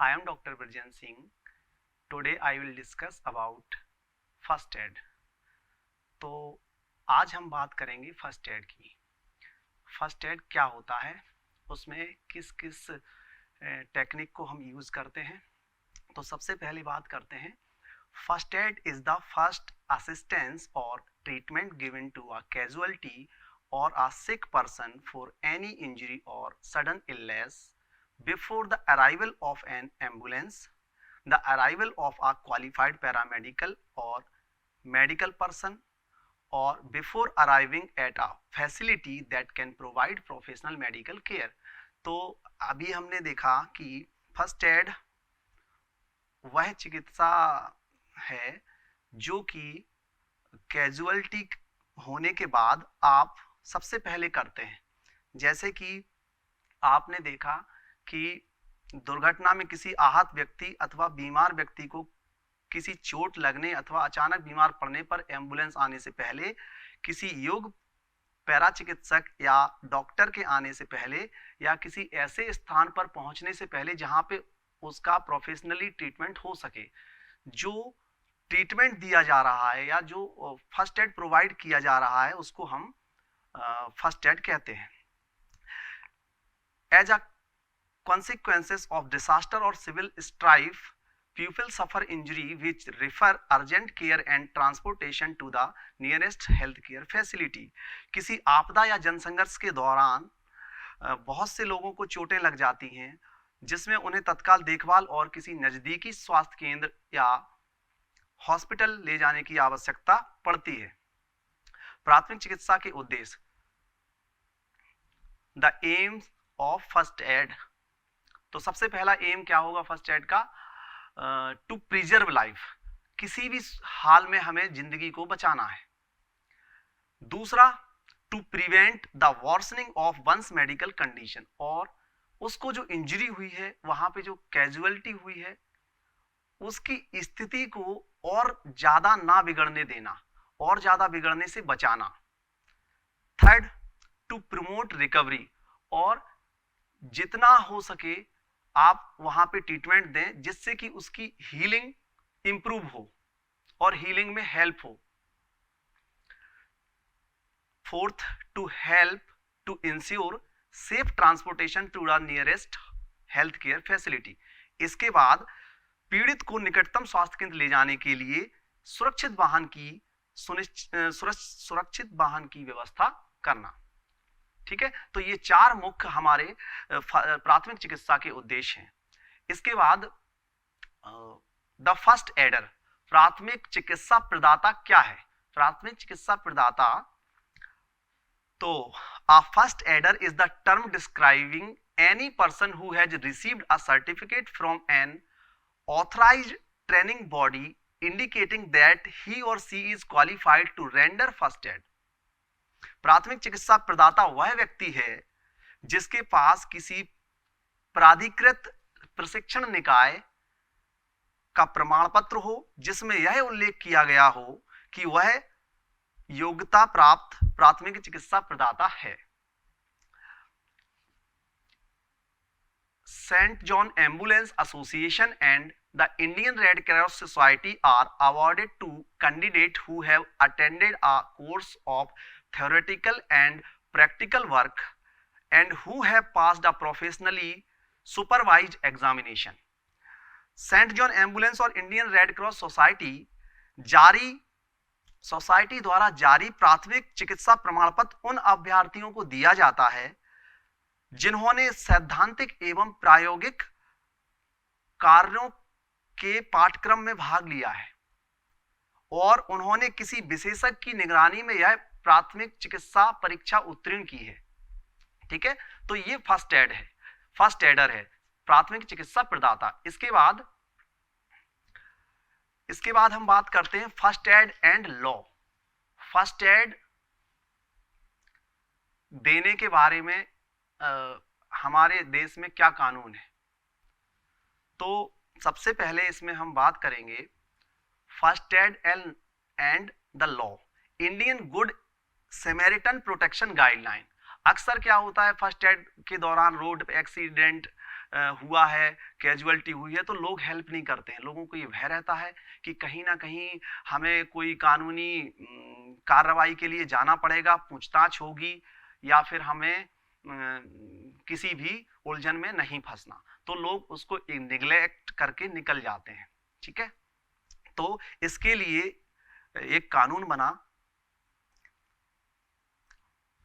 I am Dr. Virjan Singh. Today I will discuss about first aid. तो आज हम बात करेंगे फर्स्ट एड की। फर्स्ट एड क्या होता है, उसमें किस किस टेक्निक को हम यूज़ करते हैं। तो सबसे पहली बात करते हैं, first aid is the first assistance और treatment given to a casualty or a sick person for any injury or sudden illness before the arrival of an ambulance, the arrival of a qualified paramedical or medical person, or before arriving at a facility that can provide professional medical care। तो अभी हमने देखा कि first aid वह चिकित्सा है जो कि कैजुअलिटी होने के बाद आप सबसे पहले करते हैं। जैसे कि आपने देखा कि दुर्घटना में किसी आहत व्यक्ति अथवा बीमार व्यक्ति को किसी चोट लगने अथवा अचानक बीमार पड़ने पर एम्बुलेंस आने से पहले, किसी योग्य पैरा चिकित्सक या डॉक्टर के आने से पहले, या किसी ऐसे स्थान पर पहुंचने से पहले जहां पे उसका प्रोफेशनली ट्रीटमेंट हो सके, जो ट्रीटमेंट दिया जा रहा है या जो फर्स्ट एड प्रोवाइड किया जा रहा है उसको हम फर्स्ट एड कहते हैं। As a consequences of disaster or civil strife, people suffer injury which refer urgent care and transportation to the nearest health care facility। किसी आपदा या जनसंघर्ष के दौरान बहुत से लोगों को चोटें लग जाती हैं जिसमें उन्हें तत्काल देखभाल और किसी नजदीकी स्वास्थ्य केंद्र या हॉस्पिटल ले जाने की आवश्यकता पड़ती है। प्राथमिक चिकित्सा के उद्देश्य, the AIIMS of first aid. तो सबसे पहला एम क्या होगा फर्स्ट एड का? टू प्रिजर्व लाइफ, किसी भी हाल में हमें जिंदगी को बचाना है। दूसरा, to prevent the worsening of one's medical condition, और उसको जो इंजरी हुई है, वहां पे जो कैजुअलिटी हुई है, उसकी स्थिति को और ज्यादा ना बिगड़ने देना और ज्यादा बिगड़ने से बचाना। थर्ड, टू प्रमोट रिकवरी, और जितना हो सके आप वहां पे ट्रीटमेंट दें जिससे कि उसकी हीलिंग इंप्रूव हो और हीलिंग में हेल्प हो। Fourth, to help to ensure safe transportation to the nearest health care facility. इसके बाद पीड़ित को निकटतम स्वास्थ्य केंद्र ले जाने के लिए सुरक्षित वाहन की व्यवस्था करना। ठीक है, तो ये चार मुख्य हमारे प्राथमिक चिकित्सा के उद्देश्य हैं। इसके बाद द फर्स्ट एडर, प्राथमिक चिकित्सा प्रदाता क्या है? प्राथमिक चिकित्सा प्रदाता, तो a first aider is the term describing any person who has received a certificate from an authorized training body indicating that he or she is qualified to render first aid। प्राथमिक चिकित्सा प्रदाता वह व्यक्ति है जिसके पास किसी प्राधिकृत प्रशिक्षण निकाय का प्रमाण पत्र हो जिसमें यह उल्लेख किया गया हो कि वह योग्यता प्राप्त प्राथमिक चिकित्सा प्रदाता है। Saint John Ambulance Association and the Indian Red Cross Society are awarded to candidates who have attended a course of theoretical and practical work and who have passed a professionally supervised examination। Saint John Ambulance और Indian Red Cross Society द्वारा जारी प्राथमिक चिकित्सा प्रमाण पत्र उन अभ्यर्थियों को दिया जाता है जिन्होंने सैद्धांतिक एवं प्रायोगिक कार्यों के पाठ्यक्रम में भाग लिया है और उन्होंने किसी विशेषज्ञ की निगरानी में यह प्राथमिक चिकित्सा परीक्षा उत्तीर्ण की है। ठीक है, तो ये फर्स्ट एड है, फर्स्ट एडर है, प्राथमिक चिकित्सा प्रदाता। इसके बाद हम बात करते हैं first aid and law. First aid देने के बारे में हमारे देश में क्या कानून है? तो सबसे पहले इसमें हम बात करेंगे first aid and the law, Indian good Samaritan protection guideline. अक्सर क्या होता है फर्स्ट एड के दौरान रोड एक्सीडेंट हुआ है, कैजुअलिटी हुई है, तो लोग हेल्प नहीं करते हैं। लोगों को ये भय रहता है कि कहीं ना कहीं हमें कोई कानूनी कार्रवाई के लिए जाना पड़ेगा, पूछताछ होगी, या फिर हमें किसी भी उलझन में नहीं फंसना, तो लोग उसको निगलेक्ट करके निकल जाते हैं। ठीक है, तो इसके लिए एक कानून बना,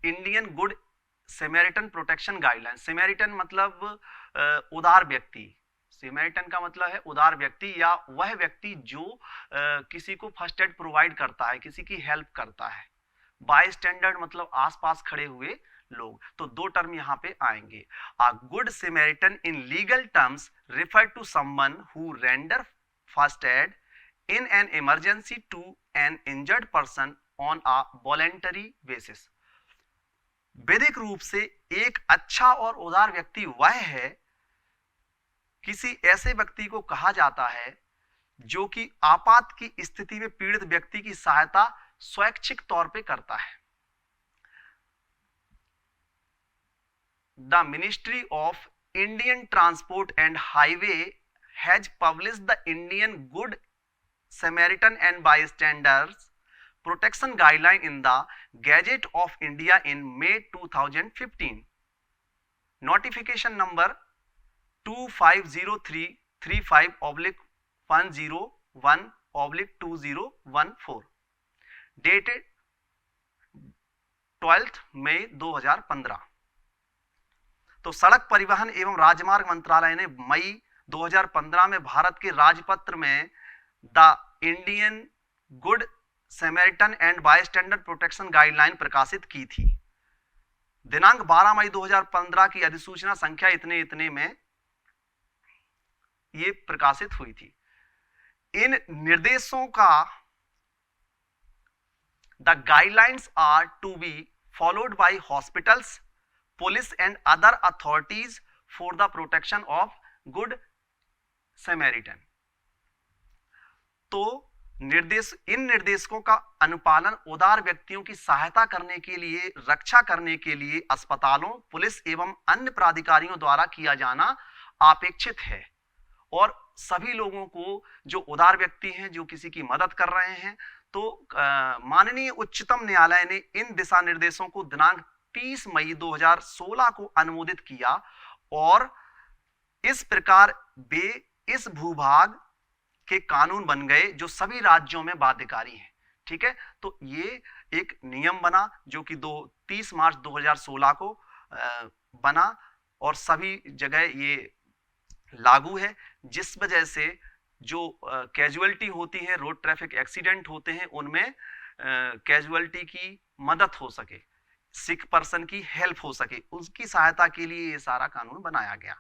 Indian good Samaritan protection guideline. सैमरिटन मतलब उदार व्यक्ति, सैमरिटन का मतलब है उदार व्यक्ति, या वह व्यक्ति जो किसी को फर्स्ट एड प्रोवाइड करता है, किसी की हेल्प करता है। बाय स्टैंडर्ड मतलब आसपास खड़े हुए लोग। तो दो टर्म यहां पे आएंगे। A good Samaritan in legal terms refer to someone who render first aid in an emergency to an injured person on a voluntary basis। वैधिक रूप से एक अच्छा और उदार व्यक्ति वह है, किसी ऐसे व्यक्ति को कहा जाता है जो कि आपात की स्थिति में पीड़ित व्यक्ति की सहायता स्वैच्छिक तौर पे करता है। The ministry of Indian transport and highway has published the Indian good Samaritan and Bystanders Protection Guideline in the Gazette of India in May 2015. Notification number 2503/35/101/2014, dated 12th मई 2015। तो सड़क परिवहन एवं राजमार्ग मंत्रालय ने मई 2015 में भारत के राजपत्र में the Indian good Samaritan and bystander protection guideline प्रकाशित की थी। दिनांक 12 मई 2015 की अधिसूचना संख्या इतने इतने में ये प्रकाशित हुई थी। इन निर्देशों का the guidelines are to be followed by hospitals, police and other authorities for the protection of good Samaritan. तो इन निर्देशों का अनुपालन उदार व्यक्तियों की सहायता करने के लिए, रक्षा करने के लिए अस्पतालों, पुलिस एवं अन्य प्राधिकारियों द्वारा किया जाना अपेक्षित है। और सभी लोगों को, जो उदार व्यक्ति हैं, जो किसी की मदद कर रहे हैं, तो माननीय उच्चतम न्यायालय ने इन दिशा निर्देशों को दिनांक 30 मई 2016 को अनुमोदित किया, और इस प्रकार वे इस भूभाग के कानून बन गए जो सभी राज्यों में बाध्यकारी हैं। ठीक है, तो ये एक नियम बना जो कि 30 मार्च 2016 को बना, और सभी जगह ये लागू है, जिस वजह से जो कैजुअलिटी होती है, रोड ट्रैफिक एक्सीडेंट होते हैं, उनमें कैजुअलिटी की मदद हो सके, सिक पर्सन की हेल्प हो सके, उसकी सहायता के लिए ये सारा कानून बनाया गया।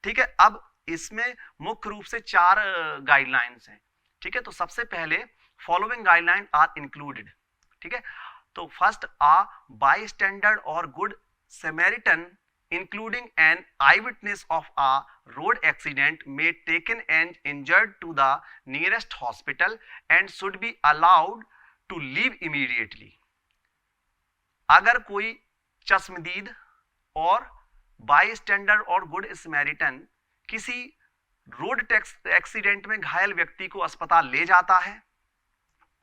ठीक है, अब इसमें मुख्य रूप से 4 गाइडलाइंस हैं। ठीक है, तो सबसे पहले फॉलोइंग गाइडलाइन आर इंक्लूडेड। ठीक है, तो फर्स्ट, आ बाय स्टैंडर्ड और good Samaritan including an eye witness of uh road accident may taken and injured to the nearest hospital and should be allowed to leave immediately. अगर कोई चश्मदीद और bystander और good Samaritan किसी road accident में घायल व्यक्ति को अस्पताल ले जाता है,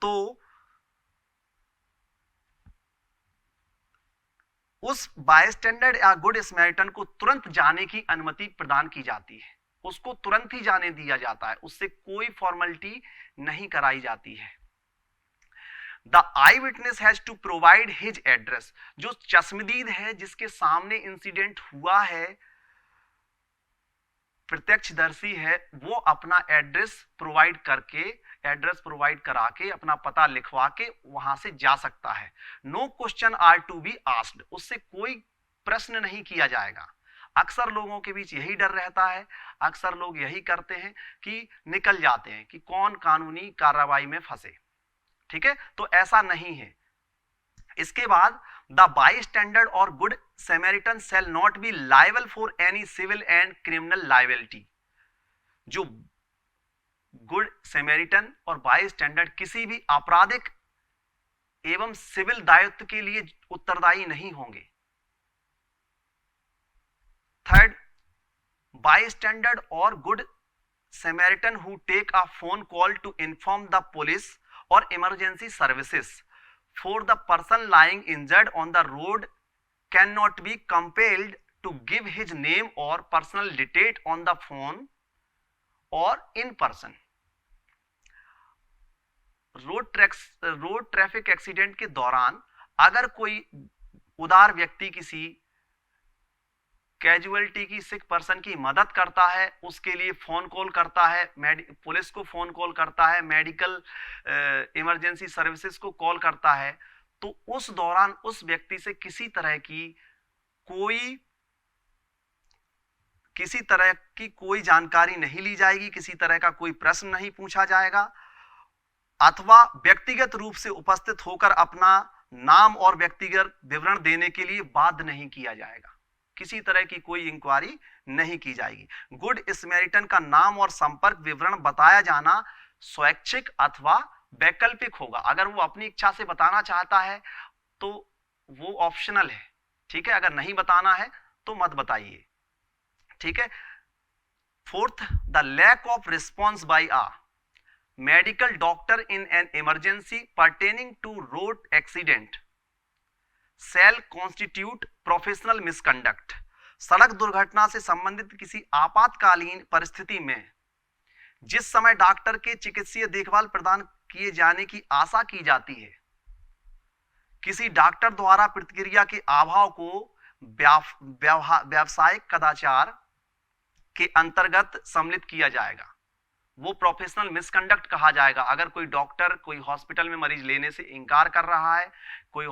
तो उस बायस्टैंडर्ड या गुड सैमरिटन को तुरंत जाने की अनुमति प्रदान की जाती है। उसको तुरंत ही जाने दिया जाता है, उससे कोई फॉर्मेलिटी नहीं कराई जाती है। The eyewitness has to provide his address. जो चश्मदीद है, जिसके सामने इंसिडेंट हुआ है, प्रत्यक्षदर्शी है, वो अपना एड्रेस प्रोवाइड करा के, अपना पता लिखवा के वहां से जा सकता है। No question are to be asked. उससे कोई प्रश्न नहीं किया जाएगा। अक्सर लोगों के बीच यही डर रहता है, अक्सर लोग यही करते हैं कि निकल जाते हैं कि कौन कानूनी कार्रवाई में फंसे। ठीक है, तो ऐसा नहीं है। इसके बाद the bystander or good Samaritan shall not be liable for any civil and criminal liability. जो गुड सैमरिटन और बायस्टैंडर्ड किसी भी आपराधिक एवं सिविल दायित्व के लिए उत्तरदायी नहीं होंगे। Third, bystander or good Samaritan who take a phone call to inform the police or emergency services for the person lying injured on the road cannot be compelled to give his name or personal detail on the phone or in person. Road traffic accident के दौरान अगर कोई उदार व्यक्ति किसी casualty की सिक person की मदद करता है, उसके लिए फोन कॉल करता है, पुलिस को फोन कॉल करता है, मेडिकल इमरजेंसी सर्विसेज को कॉल करता है, तो उस दौरान उस व्यक्ति से किसी तरह की कोई जानकारी नहीं ली जाएगी, किसी तरह का कोई प्रश्न नहीं पूछा जाएगा, अथवा व्यक्तिगत रूप से उपस्थित होकर अपना नाम और व्यक्तिगत विवरण देने के लिए बाध्य नहीं किया जाएगा। किसी तरह की कोई इंक्वायरी नहीं की जाएगी। गुड समैरिटन का नाम और संपर्क विवरण बताया जाना स्वैच्छिक अथवा वैकल्पिक होगा। अगर वो अपनी इच्छा से बताना चाहता है तो वो ऑप्शनल है, ठीक है। अगर नहीं बताना है तो मत बताइए, ठीक है। Fourth, the lack of response by a medical doctor in an emergency pertaining to road accident shall constitute professional misconduct. सड़क दुर्घटना से संबंधित किसी आपातकालीन परिस्थिति में जिस समय डॉक्टर के चिकित्सीय देखभाल प्रदान किए जाने की आशा की जाती है, किसी डॉक्टर द्वारा प्रतिक्रिया के अभाव को व्यावसायिक कदाचार के अंतर्गत सम्मिलित किया जाएगा, वो प्रोफेशनल मिसकंडक्ट कहा जाएगा। अगर कोई डॉक्टर कोई हॉस्पिटल में मरीज लेने से इनकार कर रहा है, कोई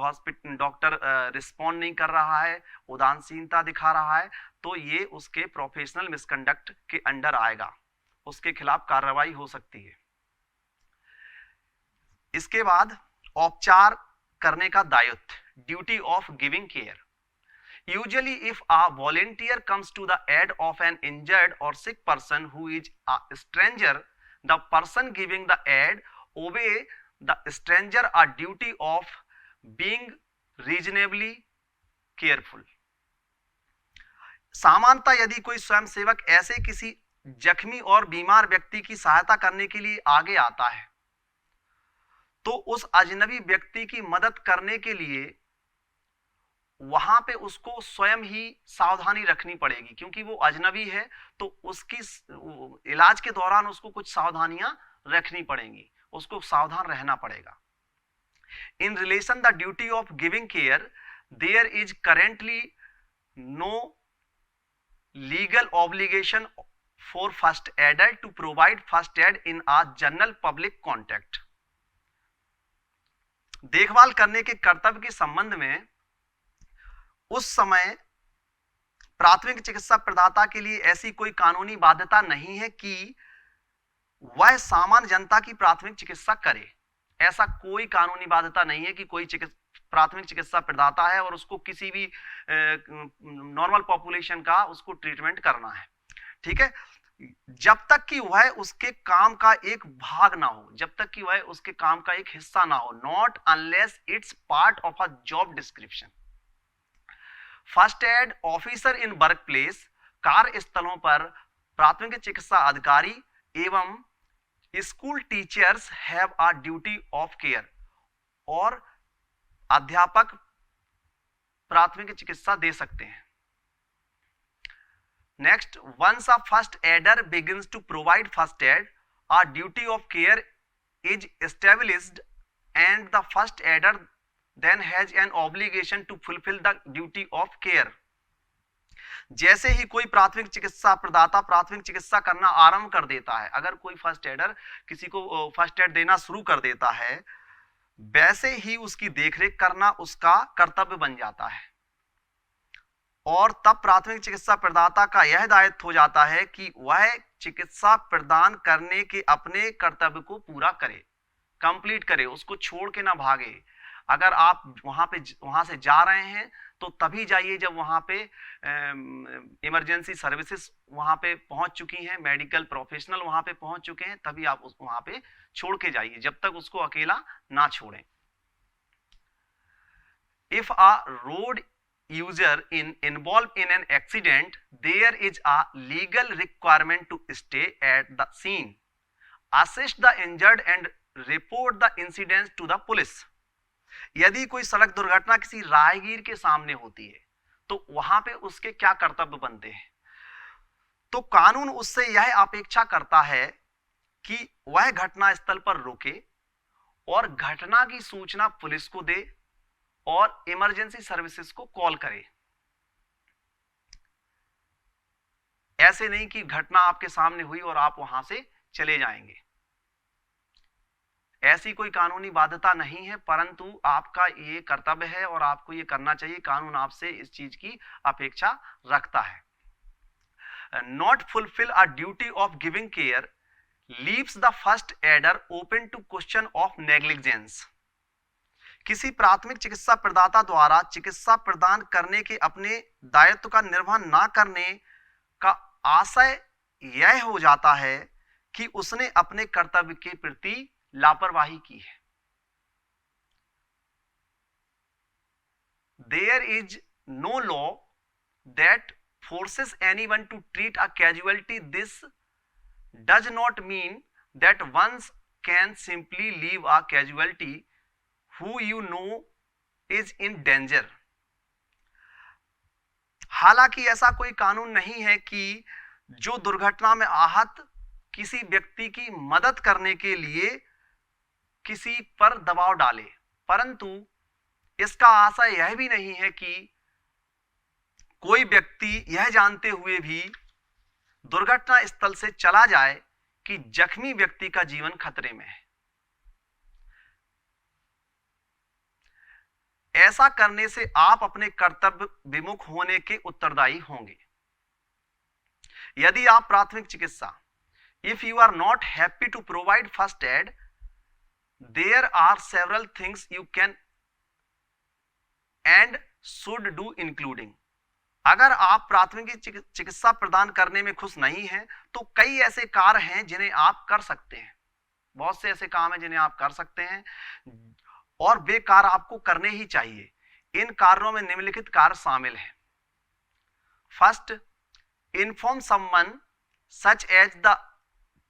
डॉक्टर रिस्पॉन्ड नहीं कर रहा है, उदासीनता दिखा रहा है, तो ये उसके प्रोफेशनल मिसकंडक्ट के अंडर आएगा, उसके खिलाफ कार्रवाई हो सकती है। इसके बाद उपचार करने का दायित्व, duty of giving care. Usually, if a volunteer comes to the aid of an injured or sick person who is a stranger, the person giving the aid obey the stranger a duty of being reasonably careful. सामान्यतः यदि कोई स्वयंसेवक ऐसे किसी जख्मी और बीमार व्यक्ति की सहायता करने के लिए आगे आता है, तो उस अजनबी व्यक्ति की मदद करने के लिए वहां पे उसको स्वयं ही सावधानी रखनी पड़ेगी, क्योंकि वो अजनबी है, तो उसकी इलाज के दौरान उसको कुछ सावधानियां रखनी पड़ेंगी, उसको सावधान रहना पड़ेगा। In relation the duty of giving care, there is currently no legal obligation for first aider to provide first aid in a general public contact. देखभाल करने के कर्तव्य के संबंध में उस समय प्राथमिक चिकित्सा प्रदाता के लिए ऐसी कोई कानूनी बाध्यता नहीं है कि वह सामान्य जनता की प्राथमिक चिकित्सा करे। ऐसा कोई कानूनी बाध्यता नहीं है कि कोई प्राथमिक चिकित्सा प्रदाता है और उसको किसी भी नॉर्मल पॉपुलेशन का उसको ट्रीटमेंट करना है, ठीक है, जब तक कि वह उसके काम का एक भाग ना हो, जब तक कि वह उसके काम का एक हिस्सा ना हो, not unless it's part of a job description. First aid officer in workplace, कार्यस्थलों पर प्राथमिक चिकित्सा अधिकारी एवं school teachers have a duty of care, और अध्यापक प्राथमिक चिकित्सा दे सकते हैं। Next, once a first aider begins to provide first aid, a duty of care is established and the first aider then has an obligation to fulfill the duty of care। जैसे ही कोई प्राथमिक चिकित्सा प्रदाता प्राथमिक चिकित्सा करना आरंभ कर देता है, अगर कोई फर्स्ट एडर किसी को फर्स्ट एड देना शुरू कर देता है, वैसे ही उसकी देखरेख करना उसका कर्तव्य बन जाता है, और तब प्राथमिक चिकित्सा प्रदाता का यह दायित्व हो जाता है कि वह चिकित्सा प्रदान करने के अपने कर्तव्य को पूरा करे, कंप्लीट करे, उसको छोड़ के ना भागे। अगर आप वहां से जा रहे हैं तो तभी जाइए जब वहां पे इमरजेंसी सर्विसेज वहां पे पहुंच चुकी हैं, मेडिकल प्रोफेशनल वहां पे पहुंच चुके हैं, तभी आप वहां पे छोड़ के जाइए, जब तक उसको अकेला ना छोड़ें। If a road user involved in an accident, there is a legal requirement to stay at the scene, assist the injured and report the incident to the police. यदि कोई सड़क दुर्घटना किसी राहगीर के सामने होती है तो वहां पे उसके क्या कर्तव्य बनते हैं? तो कानून उससे यह अपेक्षा करता है कि वह घटना स्थल पर रुके और घटना की सूचना पुलिस को दे और इमरजेंसी सर्विसेज को कॉल करे। ऐसे नहीं कि घटना आपके सामने हुई और आप वहां से चले जाएंगे। ऐसी कोई कानूनी बाध्यता नहीं है, परंतु आपका ये कर्तव्य है और आपको ये करना चाहिए। कानून आपसे इस चीज की अपेक्षा रखता है। Not fulfill a duty of giving care leaves the first aider open to question of negligence. किसी प्राथमिक चिकित्सा प्रदाता द्वारा चिकित्सा प्रदान करने के अपने दायित्व का निर्वहन ना करने का आशय यह हो जाता है कि उसने अपने कर्तव्य के प्रति लापरवाही की है। There is no law that forces anyone to treat a casualty. This does not mean that one can simply leave a casualty who you know is in danger. हालांकि ऐसा कोई कानून नहीं है कि जो दुर्घटना में आहत किसी व्यक्ति की मदद करने के लिए किसी पर दबाव डाले, परंतु इसका आशय यह भी नहीं है कि कोई व्यक्ति यह जानते हुए भी दुर्घटना स्थल से चला जाए कि जख्मी व्यक्ति का जीवन खतरे में है। ऐसा करने से आप अपने कर्तव्य विमुख होने के उत्तरदायी होंगे। यदि आप प्राथमिक चिकित्सा, if you are not happy to provide first aid, there are several things you can and should do including. अगर आप प्राथमिक चिकित्सा प्रदान करने में खुश नहीं हैं तो कई ऐसे कार्य हैं जिन्हें आप कर सकते हैं। बहुत से ऐसे काम हैं जिन्हें आप कर सकते हैं और वे कार्य आपको करने ही चाहिए। इन कार्यों में निम्नलिखित कार्य शामिल हैं। First, inform someone such as the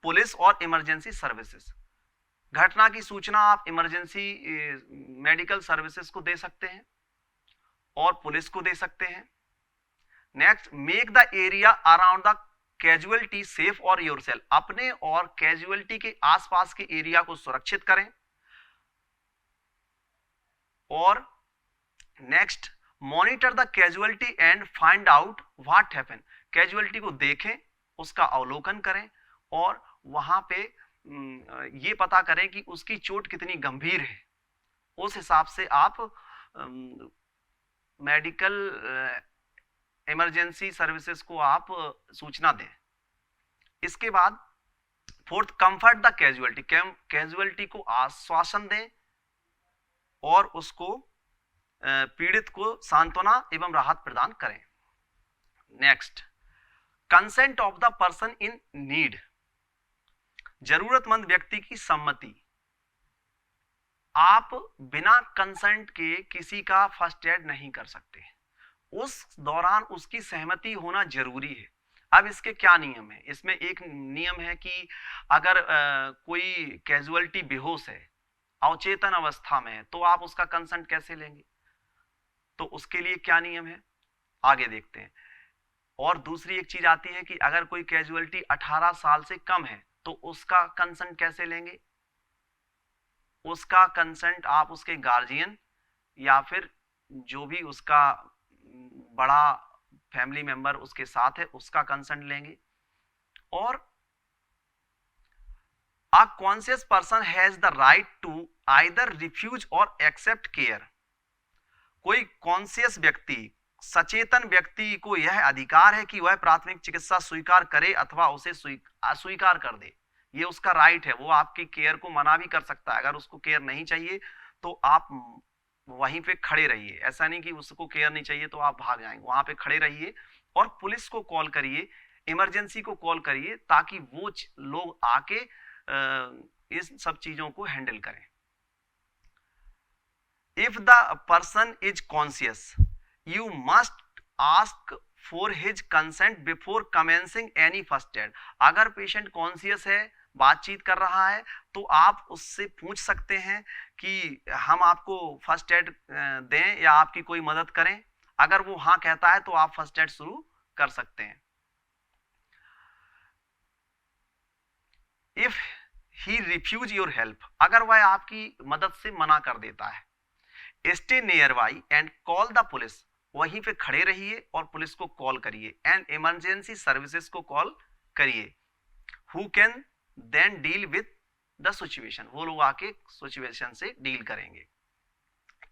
police और इमरजेंसी सर्विसेज। घटना की सूचना आप इमरजेंसी मेडिकल सर्विसेज को दे सकते हैं और पुलिस को दे सकते हैं। Next, make the area around the casualty safe और योरसेल्फ। अपने और कैजुअलिटी के आसपास के एरिया को सुरक्षित करें। और next, monitor the casualty and find out what happened. Casualty को देखें, उसका अवलोकन करें और वहां पे ये पता करें कि उसकी चोट कितनी गंभीर है। उस हिसाब से आप मेडिकल इमरजेंसी सर्विसेज को आप सूचना दें। इसके बाद fourth, comfort the casualty. Casualty को आश्वासन दें और उसको पीड़ित को सांत्वना एवं राहत प्रदान करें। Next, consent of the person in need. जरूरतमंद व्यक्ति की सम्मति। आप बिना कंसेंट के किसी का फर्स्ट एड नहीं कर सकते। उस दौरान उसकी सहमति होना जरूरी है। अब इसके क्या नियम है? इसमें एक नियम है कि अगर कोई कैजुअलिटी बेहोश है, अवचेतन अवस्था में है, तो आप उसका कंसेंट कैसे लेंगे? तो उसके लिए क्या नियम है आगे देखते हैं। और दूसरी एक चीज आती है कि अगर कोई कैजुअलिटी 18 साल से कम है तो उसका कंसेंट कैसे लेंगे? उसका कंसेंट आप उसके गार्जियन या फिर जो भी उसका बड़ा फैमिली मेंबर उसके साथ है उसका कंसेंट लेंगे। और a conscious person has the right to either refuse और एक्सेप्ट केयर। कोई कॉन्शियस व्यक्ति, सचेतन व्यक्ति को यह अधिकार है कि वह प्राथमिक चिकित्सा स्वीकार करे अथवा उसे अस्वीकार कर दे। ये उसका राइट है। वो आपकी केयर को मना भी कर सकता है। अगर उसको केयर नहीं चाहिए तो आप वहीं पे खड़े रहिए। ऐसा नहीं कि उसको केयर नहीं चाहिए तो आप भाग जाएंगे। वहां पे खड़े रहिए और पुलिस को कॉल करिए, इमरजेंसी को कॉल करिए, ताकि वो लोग आके इस सब चीजों को हैंडल करें। If the person is conscious, you must ask for his consent before commencing any first aid. अगर पेशेंट कॉन्शियस है, बातचीत कर रहा है, तो आप उससे पूछ सकते हैं कि हम आपको फर्स्ट एड दें या आपकी कोई मदद करें। अगर वो हाँ कहता है तो आप फर्स्ट एड शुरू कर सकते हैं। If he refuse your help, अगर वह आपकी मदद से मना कर देता है, stay nearby and call the police, वहीं पे खड़े रहिए और पुलिस को कॉल करिए, एंड इमरजेंसी सर्विसेज को कॉल करिए, who can then deal with the situation, वो लोग आके सिचुएशन से डील करेंगे।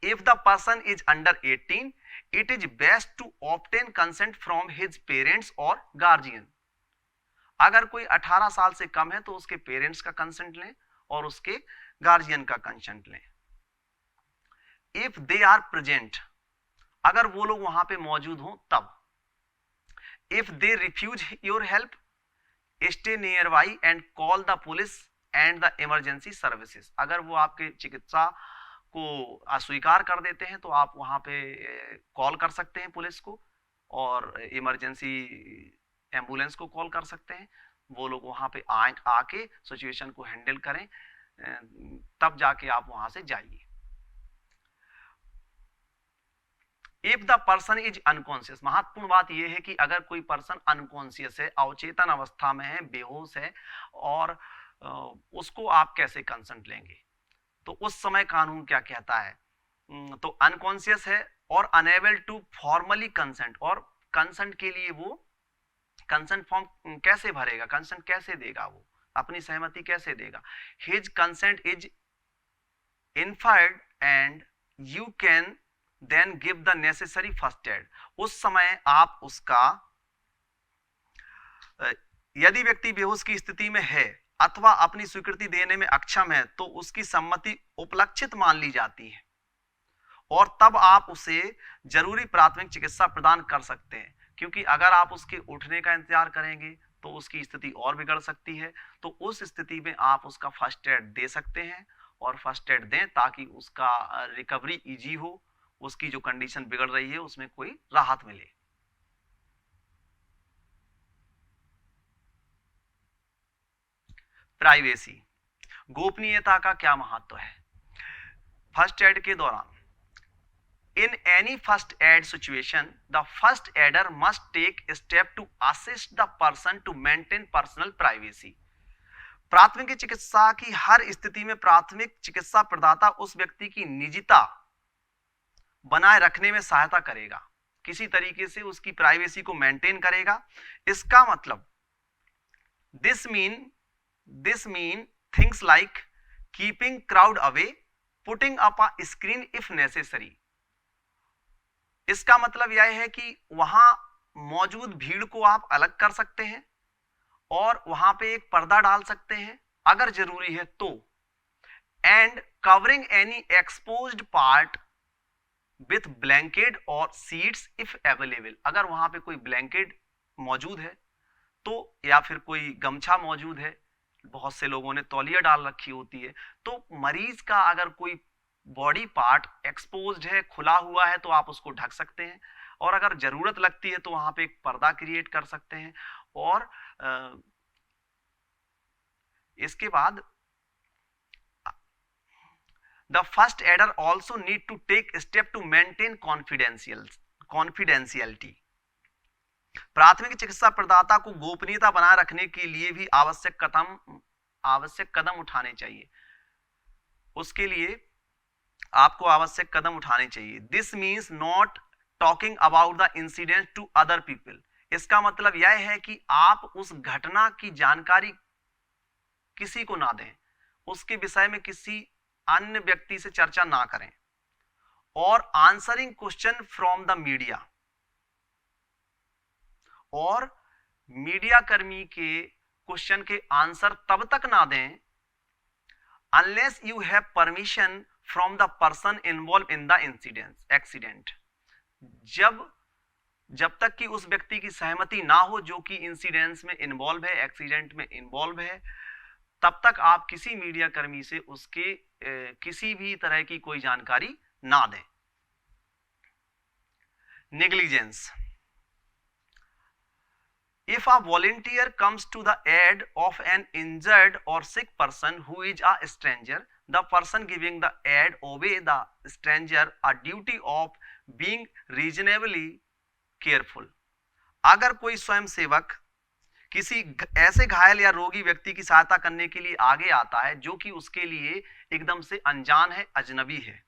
If the person is under 18, it is best to obtain consent from his parents और गार्जियन। अगर कोई 18 साल से कम है तो उसके पेरेंट्स का कंसेंट लें और उसके गार्जियन का कंसेंट लें। इफ दे आर प्रेजेंट, अगर वो लोग वहां पे मौजूद हों तब। If they refuse your help, stay nearby and call the police and the emergency services. अगर वो आपके चिकित्सा को अस्वीकार कर देते हैं तो आप वहां पे कॉल कर सकते हैं पुलिस को और इमरजेंसी एम्बुलेंस को कॉल कर सकते हैं। वो लोग वहां पे आके सिचुएशन को हैंडल करें, तब जाके आप वहां से जाइए। If the person is unconscious, महत्वपूर्ण बात यह है कि अगर कोई पर्सन अनकॉन्शियस है, अवचेतन अवस्था में है, बेहोश है, और उसको आप कैसे कंसेंट लेंगे? तो उस समय कानून क्या कहता है? तो अनकॉन्शियस है और अनेबल टू फॉर्मली कंसेंट, और कंसेंट के लिए वो कंसेंट फॉर्म कैसे भरेगा, कंसेंट कैसे देगा, वो अपनी सहमति कैसे देगा? His consent is inferred and you can then give the necessary first aid. उस समय आप उसका, यदि व्यक्ति बेहोश की स्थिति में है अथवा अपनी स्वीकृति देने में अक्षम है तो उसकी सम्मति उपलक्षित मान ली जाती है और तब आप उसे जरूरी प्राथमिक चिकित्सा प्रदान कर सकते हैं, क्योंकि अगर आप उसके उठने का इंतजार करेंगे तो उसकी स्थिति और बिगड़ सकती है। तो उस स्थिति में आप उसका फर्स्ट एड दे सकते हैं और फर्स्ट एड दें ताकि उसका रिकवरी इजी हो, उसकी जो कंडीशन बिगड़ रही है उसमें कोई राहत मिले। प्राइवेसी, गोपनीयता का क्या महत्व है? फर्स्ट एड के दौरान, in any first aid situation, the first aider must take a step to assist the person to maintain personal privacy. प्राथमिक चिकित्सा की हर स्थिति में प्राथमिक चिकित्सा प्रदाता उस व्यक्ति की निजता बनाए रखने में सहायता करेगा, किसी तरीके से उसकी प्राइवेसी को मेंटेन करेगा। इसका मतलब this mean things like keeping crowd away, putting up a screen if necessary. इसका मतलब यह है कि वहां मौजूद भीड़ को आप अलग कर सकते हैं और वहां पे एक पर्दा डाल सकते हैं अगर जरूरी है तो, and covering any exposed part with blanket और सीट्स इफ अवेलेबल। अगर वहां पे कोई ब्लैंकेट मौजूद है तो, या फिर कोई गमछा मौजूद है, बहुत से लोगों ने तौलिया डाल रखी होती है, तो मरीज का अगर कोई बॉडी पार्ट एक्सपोज्ड है, खुला हुआ है, तो आप उसको ढक सकते हैं और अगर जरूरत लगती है तो वहां पे एक पर्दा क्रिएट कर सकते हैं। और इसके बाद the first aider also need to take step to maintain confidentiality. प्राथमिक चिकित्सा प्रदाता को गोपनीयता बनाए रखने के लिए भी आवश्यक कदम उठाने चाहिए। उसके लिए आपको आवश्यक कदम उठाने चाहिए। This means not talking about the incident to other people. इसका मतलब यह है कि आप उस घटना की जानकारी किसी को ना दें, उसके विषय में किसी अन्य व्यक्ति से चर्चा ना करें। और answering question from the media, और मीडिया कर्मी के क्वेश्चन के आंसर तब तक ना दें unless you have permission from the person involve in the accident. जब तक कि उस व्यक्ति की सहमति ना हो जो कि इंसिडेंट्स में इन्वॉल्व है, एक्सीडेंट में इन्वॉल्व है, तब तक आप किसी मीडिया कर्मी से उसके किसी भी तरह की कोई जानकारी ना दें। negligence. If a volunteer comes to the aid of an injured or sick person who is a stranger, the person giving the aid obey the stranger a duty of being reasonably careful. अगर कोई स्वयं सेवक किसी ऐसे घायल या रोगी व्यक्ति की सहायता करने के लिए आगे आता है जो कि उसके लिए एकदम से अनजान है, अजनबी है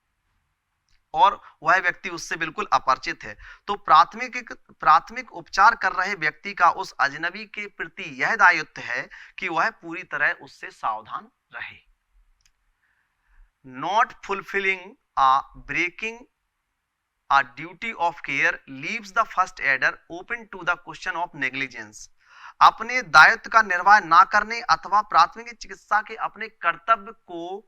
और वह व्यक्ति उससे बिल्कुल अपरिचित है, तो प्राथमिक उपचार कर रहे व्यक्ति का उस अजनबी के प्रति यह दायित्व है कि वह पूरी तरह उससे सावधान रहे. Not fulfilling breaking a duty of care leaves the first aider open to the question of negligence. अपने दायित्व का निर्वाह ना करने अथवा प्राथमिक चिकित्सा के अपने कर्तव्य को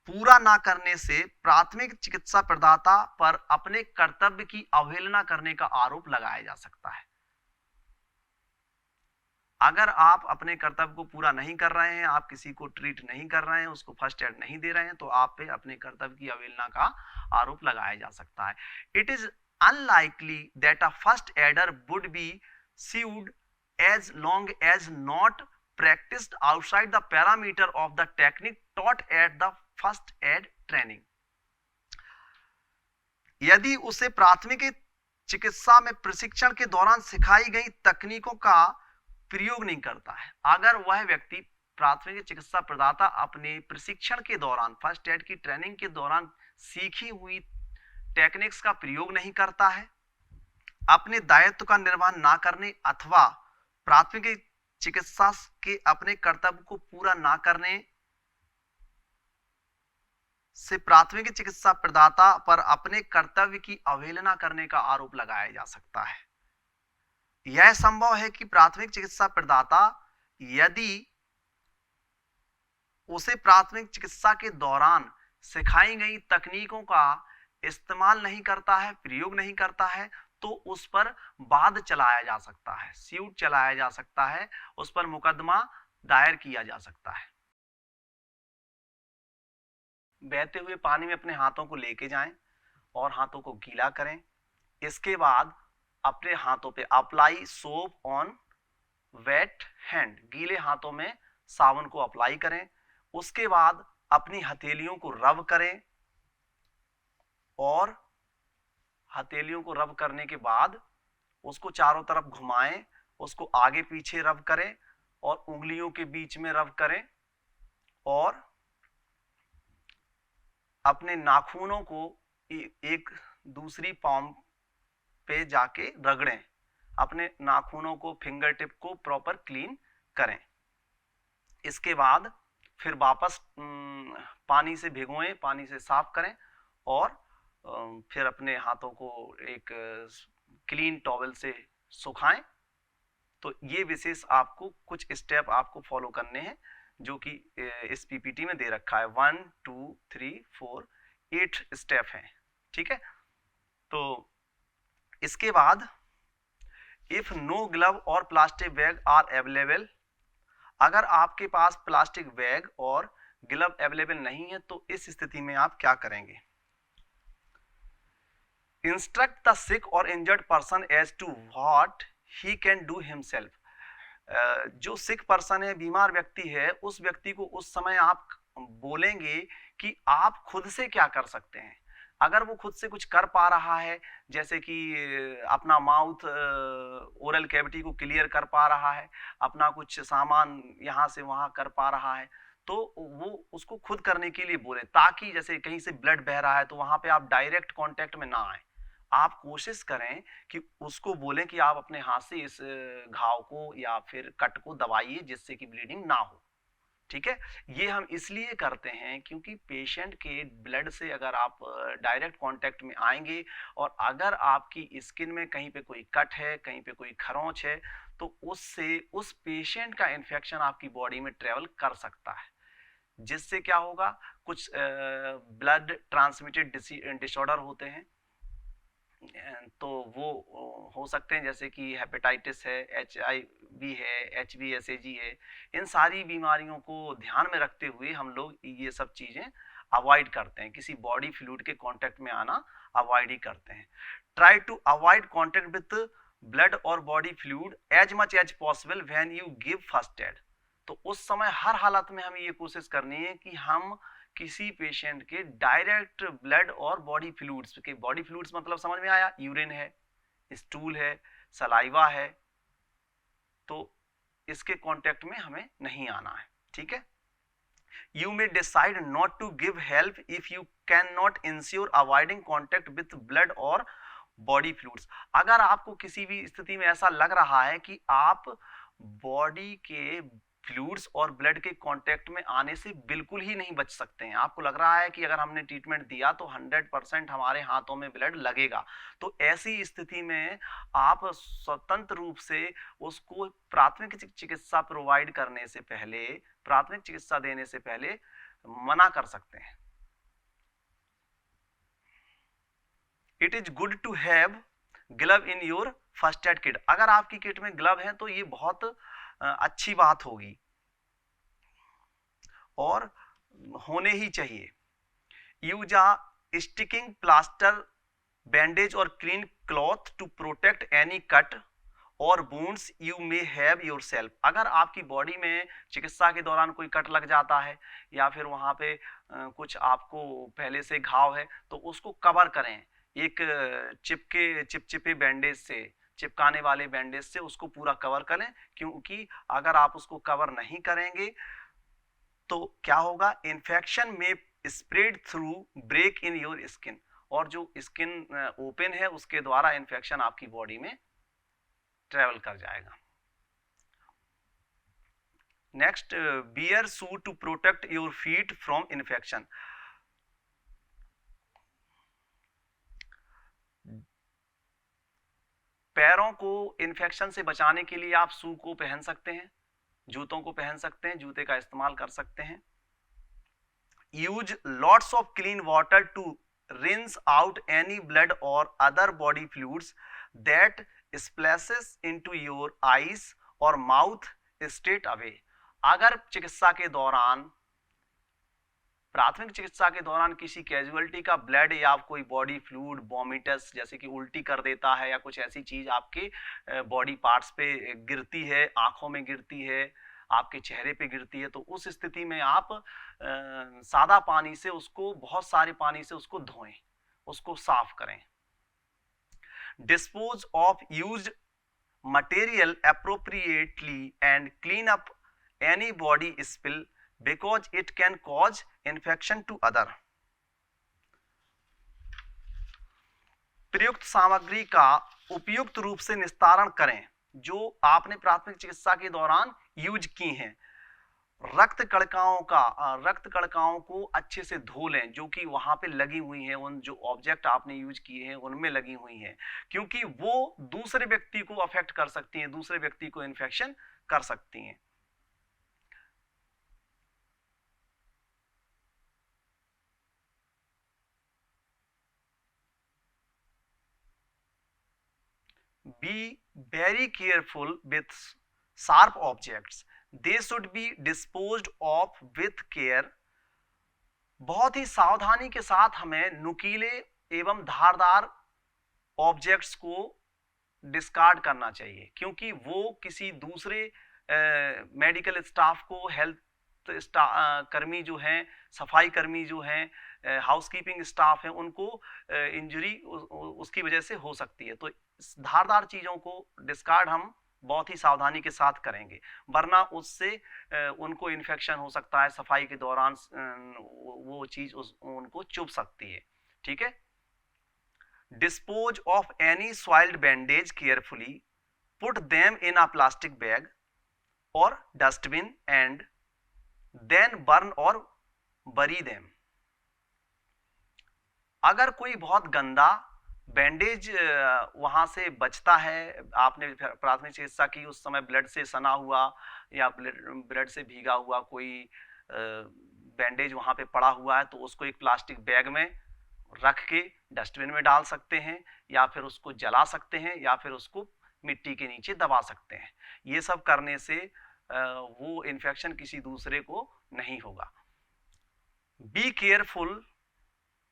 पूरा ना करने से प्राथमिक चिकित्सा प्रदाता पर अपने कर्तव्य की अवहेलना करने का आरोप लगाया जा सकता है. अगर आप अपने कर्तव्य को पूरा नहीं कर रहे हैं, आप किसी को ट्रीट नहीं कर रहे हैं, उसको फर्स्ट एड नहीं दे रहे हैं, तो आप पे अपने कर्तव्य की अवहेलना का आरोप लगाया जा सकता है. It is unlikely that a first adder would be sued as long as not practiced outside the parameter of the technique taught at the first aid training. यदि उसे प्राथमिक चिकित्सा में प्रशिक्षण के दौरान सिखाई गई तकनीकों का प्रयोग नहीं करता है, अगर वह व्यक्ति प्राथमिक चिकित्सा प्रदाता अपने प्रशिक्षण के दौरान फर्स्ट एड की ट्रेनिंग के दौरान सीखी हुई टेक्निक्स का प्रयोग नहीं करता है, अपने दायित्व का निर्वहन ना करने अथवा प्राथमिक चिकित्सा के अपने कर्तव्य को पूरा ना करने से प्राथमिक चिकित्सा प्रदाता पर अपने कर्तव्य की अवहेलना करने का आरोप लगाया जा सकता है. यह संभव है कि प्राथमिक चिकित्सा प्रदाता यदि उसे प्राथमिक चिकित्सा के दौरान सिखाई गई तकनीकों का इस्तेमाल नहीं करता है, प्रयोग नहीं करता है, तो उस पर वाद चलाया जा सकता है, सूट चलाया जा सकता है, उस पर मुकदमा दायर किया जा सकता है. बहते हुए पानी में अपने हाथों को लेके जाएं और हाथों को गीला करें. इसके बाद अपने हाथों पे apply soap on wait hand, गीले हाथों में साबुन को अप्लाई करें. उसके बाद अपनी हथेलियों को रब करें और हथेलियों को रब करने के बाद उसको चारों तरफ घुमाएं, उसको आगे पीछे रब करें और उंगलियों के बीच में रब करें और अपने नाखूनों को एक दूसरी पाम पे जाके रगड़ें. अपने नाखूनों को, फिंगर टिप को प्रॉपर क्लीन करें. इसके बाद फिर वापस पानी से भिगोएं, पानी से साफ करें और फिर अपने हाथों को एक क्लीन टॉवल से सुखाएं. तो ये विशेष आपको कुछ स्टेप आपको फॉलो करने हैं जो कि इस पीपीटी में दे रखा है. 1 2 3 4 8 स्टेप हैं. ठीक है. तो इसके बाद इफ नो ग्लव और प्लास्टिक बैग आर अवेलेबल, अगर आपके पास प्लास्टिक बैग और ग्लव अवेलेबल नहीं है तो इस स्थिति में आप क्या करेंगे? इंस्ट्रक्ट द सिक और injured person as to what he can do himself. जो सिक पर्सन है, बीमार व्यक्ति है, उस व्यक्ति को उस समय आप बोलेंगे कि आप खुद से क्या कर सकते हैं. अगर वो खुद से कुछ कर पा रहा है, जैसे कि अपना माउथ ओरल कैविटी को क्लियर कर पा रहा है, अपना कुछ सामान यहाँ से वहाँ कर पा रहा है, तो वो उसको खुद करने के लिए बोले, ताकि जैसे कहीं से ब्लड बह रहा है तो वहाँ पे आप डायरेक्ट कांटेक्ट में ना आए. आप कोशिश करें कि उसको बोलें कि आप अपने हाथ से इस घाव को या फिर कट को दबाइए जिससे कि ब्लीडिंग ना हो. ठीक है. ये हम इसलिए करते हैं क्योंकि पेशेंट के ब्लड से अगर आप डायरेक्ट कांटेक्ट में आएंगे और अगर आपकी स्किन में कहीं पे कोई कट है, कहीं पे कोई खरोंच है, तो उससे उस पेशेंट का इन्फेक्शन आपकी बॉडी में ट्रेवल कर सकता है, जिससे क्या होगा, कुछ ब्लड ट्रांसमिटेड डिसऑर्डर होते हैं तो वो हो सकते हैं, जैसे कि हेपेटाइटिस है, HIV है, HBsAg है. इन सारी बीमारियों को ध्यान में रखते हुए हम लोग ये सब चीजें अवॉइड करते हैं, किसी बॉडी फ्लूइड के कांटेक्ट में आना अवॉइड ही करते हैं. Try to avoid contact with blood or body fluid as much as possible when you give first aid. तो उस समय हर हालत में हमें ये कोशिश करनी है कि हम किसी पेशेंट के direct blood or body fluids के, बॉडी फ्लूइड्स मतलब समझ में आया, यूरिन है, स्टूल है, सलाइवा है, तो इसके कांटेक्ट में हमें नहीं आना है, ठीक है। You may decide not to give help if you cannot ensure avoiding contact with blood or body fluids। अगर आपको किसी भी स्थिति में ऐसा लग रहा है कि आप बॉडी के फ्लूइड्स और ब्लड के कांटेक्ट में आने से बिल्कुल ही नहीं बच सकते हैं, आपको लग रहा है कि अगर हमने ट्रीटमेंट दिया तो 100% हमारे हाथों में ब्लड लगेगा, तो ऐसी स्थिति में आप स्वतंत्र रूप से उसको प्राथमिक चिकित्सा प्रोवाइड करने से पहले, प्राथमिक चिकित्सा देने से पहले मना कर सकते हैं। It is good to have glove in your first aid kit. अगर आपकी किट में ग्लव है तो ये बहुत अच्छी बात होगी और होने ही चाहिए। Use a sticking plaster, bandage or clean cloth to protect any cut or wounds you may have yourself. अगर आपकी बॉडी में चिकित्सा के दौरान कोई कट लग जाता है या फिर वहां पे कुछ आपको पहले से घाव है तो उसको कवर करें एक चिपचिपे बैंडेज से, चिपकाने वाले बैंडेज से उसको पूरा कवर करें, क्योंकि अगर आप उसको कवर नहीं करेंगे तो क्या होगा, इन्फेक्शन में spread through break in your skin, और जो स्किन ओपन है उसके द्वारा इन्फेक्शन आपकी बॉडी में ट्रेवल कर जाएगा। Next, wear shoe to protect your feet from infection. पैरों को इन्फेक्शन से बचाने के लिए आप शू को पहन सकते हैं, जूतों को पहन सकते हैं, जूते का इस्तेमाल कर सकते हैं। Use lots of clean water to rinse out any blood or other body fluids that splashes into your eyes or mouth straight away. अगर चिकित्सा के दौरान, प्राथमिक चिकित्सा के दौरान किसी कैजुअलिटी का ब्लड या कोई बॉडी फ्लूइड, वॉमिटस जैसे कि उल्टी कर देता है या कुछ ऐसी चीज आपके बॉडी पार्ट्स पे गिरती है, आंखों में गिरती है, आपके चेहरे पे गिरती है, तो उस स्थिति में आप सादा पानी से उसको, बहुत सारे पानी से उसको धोएं, उसको साफ करें। Dispose of used material appropriately and clean up any body spill because it can cause infection to other। प्रयुक्त सामग्री का उपयुक्त रूप से निस्तारण करें जो आपने प्राथमिक चिकित्सा के दौरान यूज की हैं। रक्त कणिकाओं को अच्छे से धो लें जो कि वहां पे लगी हुई हैं, उन जो ऑब्जेक्ट आपने यूज किए हैं उनमें लगी हुई हैं, क्योंकि वो दूसरे व्यक्ति को अफेक्ट कर सकती हैं, दूसरे व्यक्ति को इन्फेक्शन कर सकती हैं। Be very careful with sharp objects, they should be disposed of with care। बहुत ही सावधानी के साथ हमें नुकीले एवं धारदार ऑब्जेक्ट्स को डिस्कार्ड करना चाहिए, क्योंकि वो किसी दूसरे मेडिकल स्टाफ को, हेल्थ कर्मी जो हैं, सफाई कर्मी जो हैं, हाउसकीपिंग स्टाफ हैं, उनको इंजरी उसकी वजह से हो सकती है। तो धारदार चीज़ों को डिस्कार्ड हम बहुत ही सावधानी के साथ करेंगे, वरना उससे उनको इन्फेक्शन हो सकता है, सफाई के दौरान वो चीज़ उनको चुभ सकती है, ठीक है। Dispose of any soiled bandage carefully, put them in a plastic bag और डस्टबिन एंड देन बर्न और बरी देम। अगर कोई बहुत गंदा बैंडेज वहां से बचता है, आपने प्राथमिक चिकित्सा की, उस समय ब्लड से सना हुआ या ब्लड से भीगा हुआ कोई बैंडेज वहां पे पड़ा हुआ है, तो उसको एक प्लास्टिक बैग में रख के डस्टबिन में डाल सकते हैं, या फिर उसको जला सकते हैं, या फिर उसको मिट्टी के नीचे दबा सकते हैं। ये सब करने से वो इन्फेक्शन किसी दूसरे को नहीं होगा। Be careful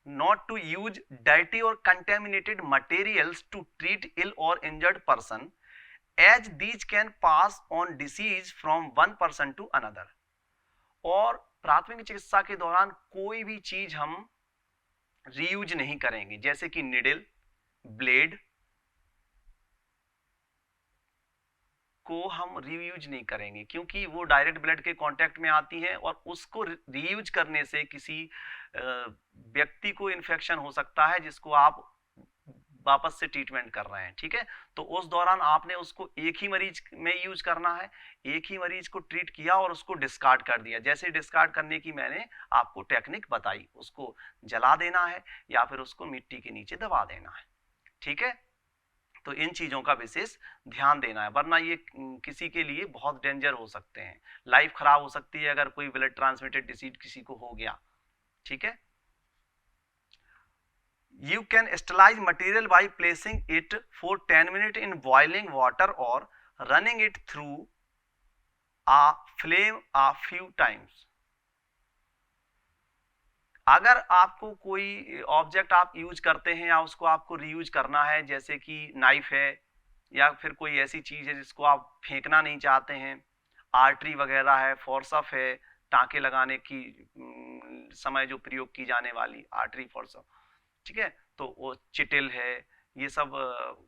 not to use dirty or contaminated materials to treat ill or injured person, as these can pass on disease from one person to another. और प्राथमिक चिकित्सा के दौरान कोई भी चीज हम रीयूज नहीं करेंगे, जैसे कि निडल, ब्लेड को हम रीयूज नहीं करेंगे, क्योंकि वो डायरेक्ट ब्लड के कांटेक्ट में आती है और उसको रीयूज करने से किसी व्यक्ति को इन्फेक्शन हो सकता है जिसको आप वापस से ट्रीटमेंट कर रहे हैं। ठीक है, तो उस दौरान आपने उसको एक ही मरीज में यूज करना है, एक ही मरीज को ट्रीट किया और उसको डिस्कार्ड कर दिया। जैसे डिस्कार्ड करने की मैंने आपको टेक्निक बताई, उसको जला देना है या फिर उसको मिट्टी के नीचे दबा देना है। ठीक है, तो इन चीजों का विशेष ध्यान देना है, वरना ये किसी के लिए बहुत डेंजर हो सकते हैं, लाइफ खराब हो सकती है अगर कोई ब्लड ट्रांसमिटेड डिसीज किसी को हो गया। ठीक है, you can sterilize material by placing it for 10 minutes in boiling water or running it through a flame a few times. अगर आपको कोई ऑब्जेक्ट आप यूज करते हैं या उसको आपको रीयूज करना है, जैसे कि नाइफ है या फिर कोई ऐसी चीज है जिसको आप फेंकना नहीं चाहते हैं, आर्टरी वगैरह है, फोर्सअप है, टांके लगाने की समय जो प्रयोग की जाने वाली आर्टरी फोर्सअप, ठीक है, तो वो चिटिल है, ये सब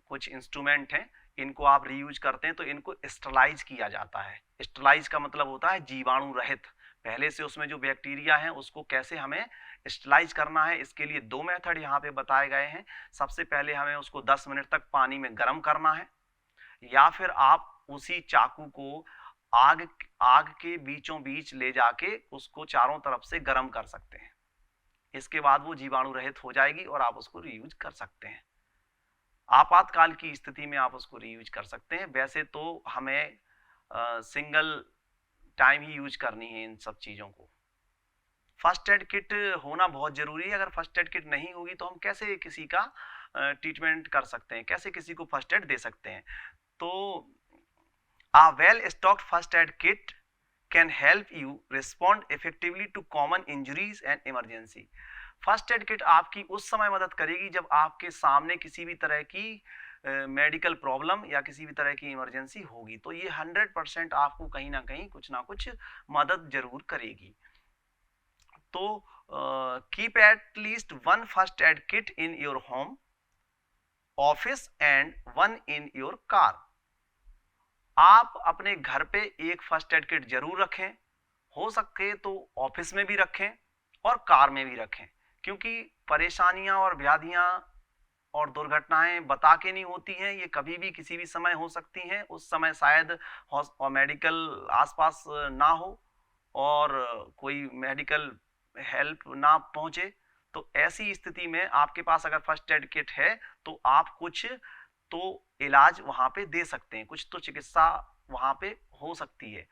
कुछ इंस्ट्रूमेंट हैं, इनको आप रीयूज करते हैं तो इनको स्टरलाइज किया जाता है। स्टरलाइज का मतलब होता है जीवाणु रहित, पहले से उसमें जो बैक्टीरिया है उसको कैसे हमें स्टरलाइज करना है। इसके लिए दो मेथड यहाँ पे बताए गए हैं। सबसे पहले हमें उसको 10 मिनट तक पानी में गर्म करना है, या फिर आप उसी चाकू को आग के बीचों बीच ले जाके उसको चारों तरफ से गर्म कर सकते हैं। इसके बाद वो जीवाणु रहित हो जाएगी और आप उसको रीयूज कर सकते हैं। आपातकाल की स्थिति में आप उसको रीयूज कर सकते हैं। वैसे तो हमें सिंगल टाइम ही यूज करनी है इन सब चीजों को। फर्स्ट एड किट होना बहुत जरूरी है। अगर फर्स्ट एड किट नहीं होगी तो हम कैसे किसी का ट्रीटमेंट कर सकते हैं, कैसे किसी को फर्स्ट एड दे सकते हैं। तो a well stocked first aid kit can help you respond effectively to common injuries and emergency. First aid kit आपकी उस समय मदद करेगी जब आपके सामने किसी भी तरह की मेडिकल प्रॉब्लम या किसी भी तरह की इमरजेंसी होगी, तो ये 100% आपको कहीं ना कहीं कुछ ना कुछ मदद जरूर करेगी। तो keep at least one first aid kit in your home, office and one in your car. आप अपने घर पे एक फर्स्ट एड किट जरूर रखें, हो सके तो ऑफिस में भी रखें और कार में भी रखें, क्योंकि परेशानियां और व्याधियां और दुर्घटनाएं बता के नहीं होती हैं, ये कभी भी किसी भी समय हो सकती हैं। उस समय शायद मेडिकल आसपास ना हो और कोई मेडिकल हेल्प ना पहुंचे, तो ऐसी स्थिति में आपके पास अगर फर्स्ट एड किट है तो आप कुछ तो इलाज वहां पे दे सकते हैं, कुछ तो चिकित्सा वहां पे हो सकती है।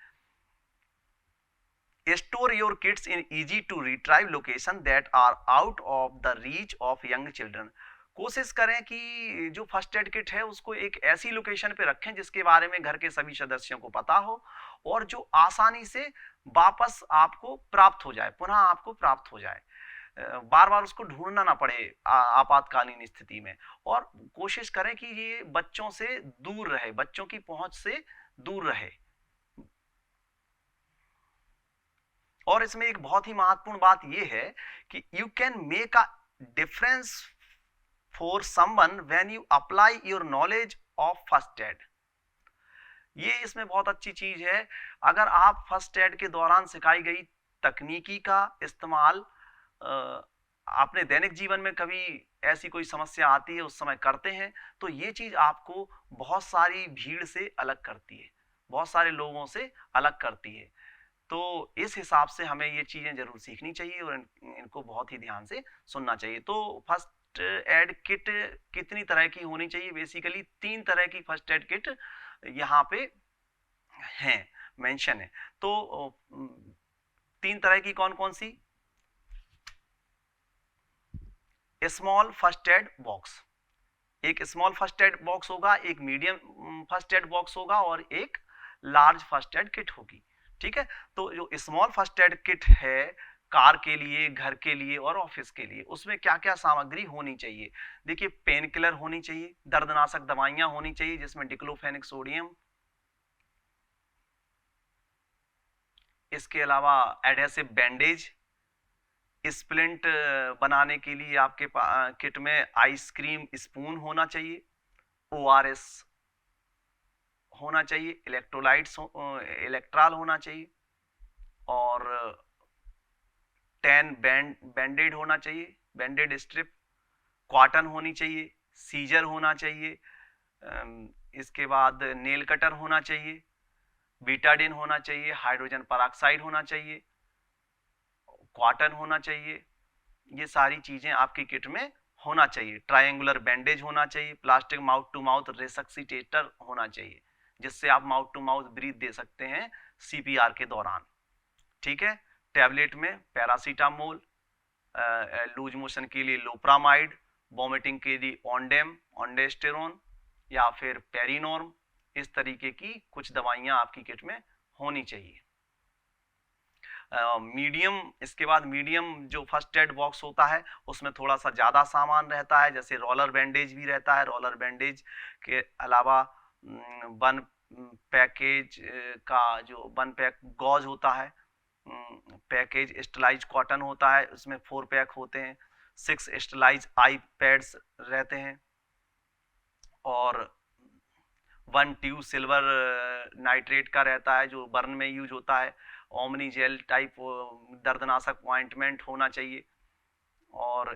Store your kits in easy to retrieve location that are out of the reach of young children. कोशिश करें कि जो फर्स्ट एड किट है उसको एक ऐसी लोकेशन पे रखें जिसके बारे में घर के सभी सदस्यों को पता हो और जो आसानी से वापस आपको प्राप्त हो जाए, पुनः आपको प्राप्त हो जाए, बार बार उसको ढूंढना ना पड़े आपातकालीन स्थिति में। और कोशिश करें कि ये बच्चों से दूर रहे, बच्चों की पहुंच से दूर रहे। और इसमें एक बहुत ही महत्वपूर्ण बात यह है कि you can make a difference for someone when you apply your knowledge of first aid. ये इसमें बहुत अच्छी चीज है। अगर आप फर्स्ट एड के दौरान सिखाई गई तकनीकी का इस्तेमाल अपने दैनिक जीवन में कभी ऐसी कोई समस्या आती है उस समय करते हैं, तो ये चीज आपको बहुत सारी भीड़ से अलग करती है, बहुत सारे लोगों से अलग करती है। तो इस हिसाब से हमें ये चीजें जरूर सीखनी चाहिए और इनको बहुत ही ध्यान से सुनना चाहिए। तो फर्स्ट एड किट कितनी तरह की होनी चाहिए? बेसिकली 3 तरह की फर्स्ट एड किट यहाँ पे हैं, मेंशन है। तो 3 तरह की कौन कौन सी? स्मॉल फर्स्ट एड बॉक्स, एक स्मॉल फर्स्ट एड बॉक्स होगा, एक मीडियम फर्स्ट एड बॉक्स होगा और एक लार्ज फर्स्ट एड किट होगी। ठीक है, तो जो स्मॉल फर्स्ट एड किट है कार के लिए, घर के लिए और ऑफिस के लिए। उसमें क्या क्या सामग्री होनी चाहिए? देखिए, पेन किलर होनी चाहिए, दर्दनाशक दवाइयां होनी चाहिए जिसमें डिक्लोफेनिक सोडियम, इसके अलावा एडहेसिव बैंडेज, स्प्लिंट बनाने के लिए आपके किट में आइसक्रीम स्पून होना चाहिए, ओआरएस होना चाहिए, इलेक्ट्रोलाइट्स इलेक्ट्रॉल होना चाहिए, और 10 बैंडेड होना चाहिए, बैंडेड स्ट्रिप, कॉटन होनी चाहिए, सीजर होना चाहिए, इसके बाद नेल कटर होना चाहिए, बीटाडिन होना चाहिए, हाइड्रोजन पेरोक्साइड होना चाहिए, कॉटन होना चाहिए। ये सारी चीजें आपकी किट में होना चाहिए। ट्रायंगुलर बैंडेज होना चाहिए, प्लास्टिक माउथ टू माउथ रेसक्सिटेटर होना चाहिए जिससे आप माउथ टू माउथ ब्रीथ दे सकते हैं सीपीआर के दौरान। ठीक है। टैबलेट में पैरासीटामोल, लूज मोशन के लिए लोप्रामाइड, वॉमिटिंग के लिए ऑनडेम, ऑनडेस्टेरोन या फिर पेरिनॉर्म, इस तरीके की कुछ दवाइयां आपकी किट में होनी चाहिए। मीडियम, इसके बाद मीडियम जो फर्स्ट एड बॉक्स होता है उसमें थोड़ा सा ज़्यादा सामान रहता है, जैसे रोलर बैंडेज भी रहता है। रोलर बैंडेज के अलावा वन पैकेज का जो वन पैक गॉज होता है, पैकेज स्टलाइज कॉटन होता है, उसमें 4 पैक होते हैं, 6 स्टलाइज आई पैड्स रहते हैं, और 1 ट्यूब सिल्वर नाइट्रेट का रहता है जो बर्न में यूज होता है। ओमनी जेल टाइप दर्दनाशक ऑइंटमेंट होना चाहिए, और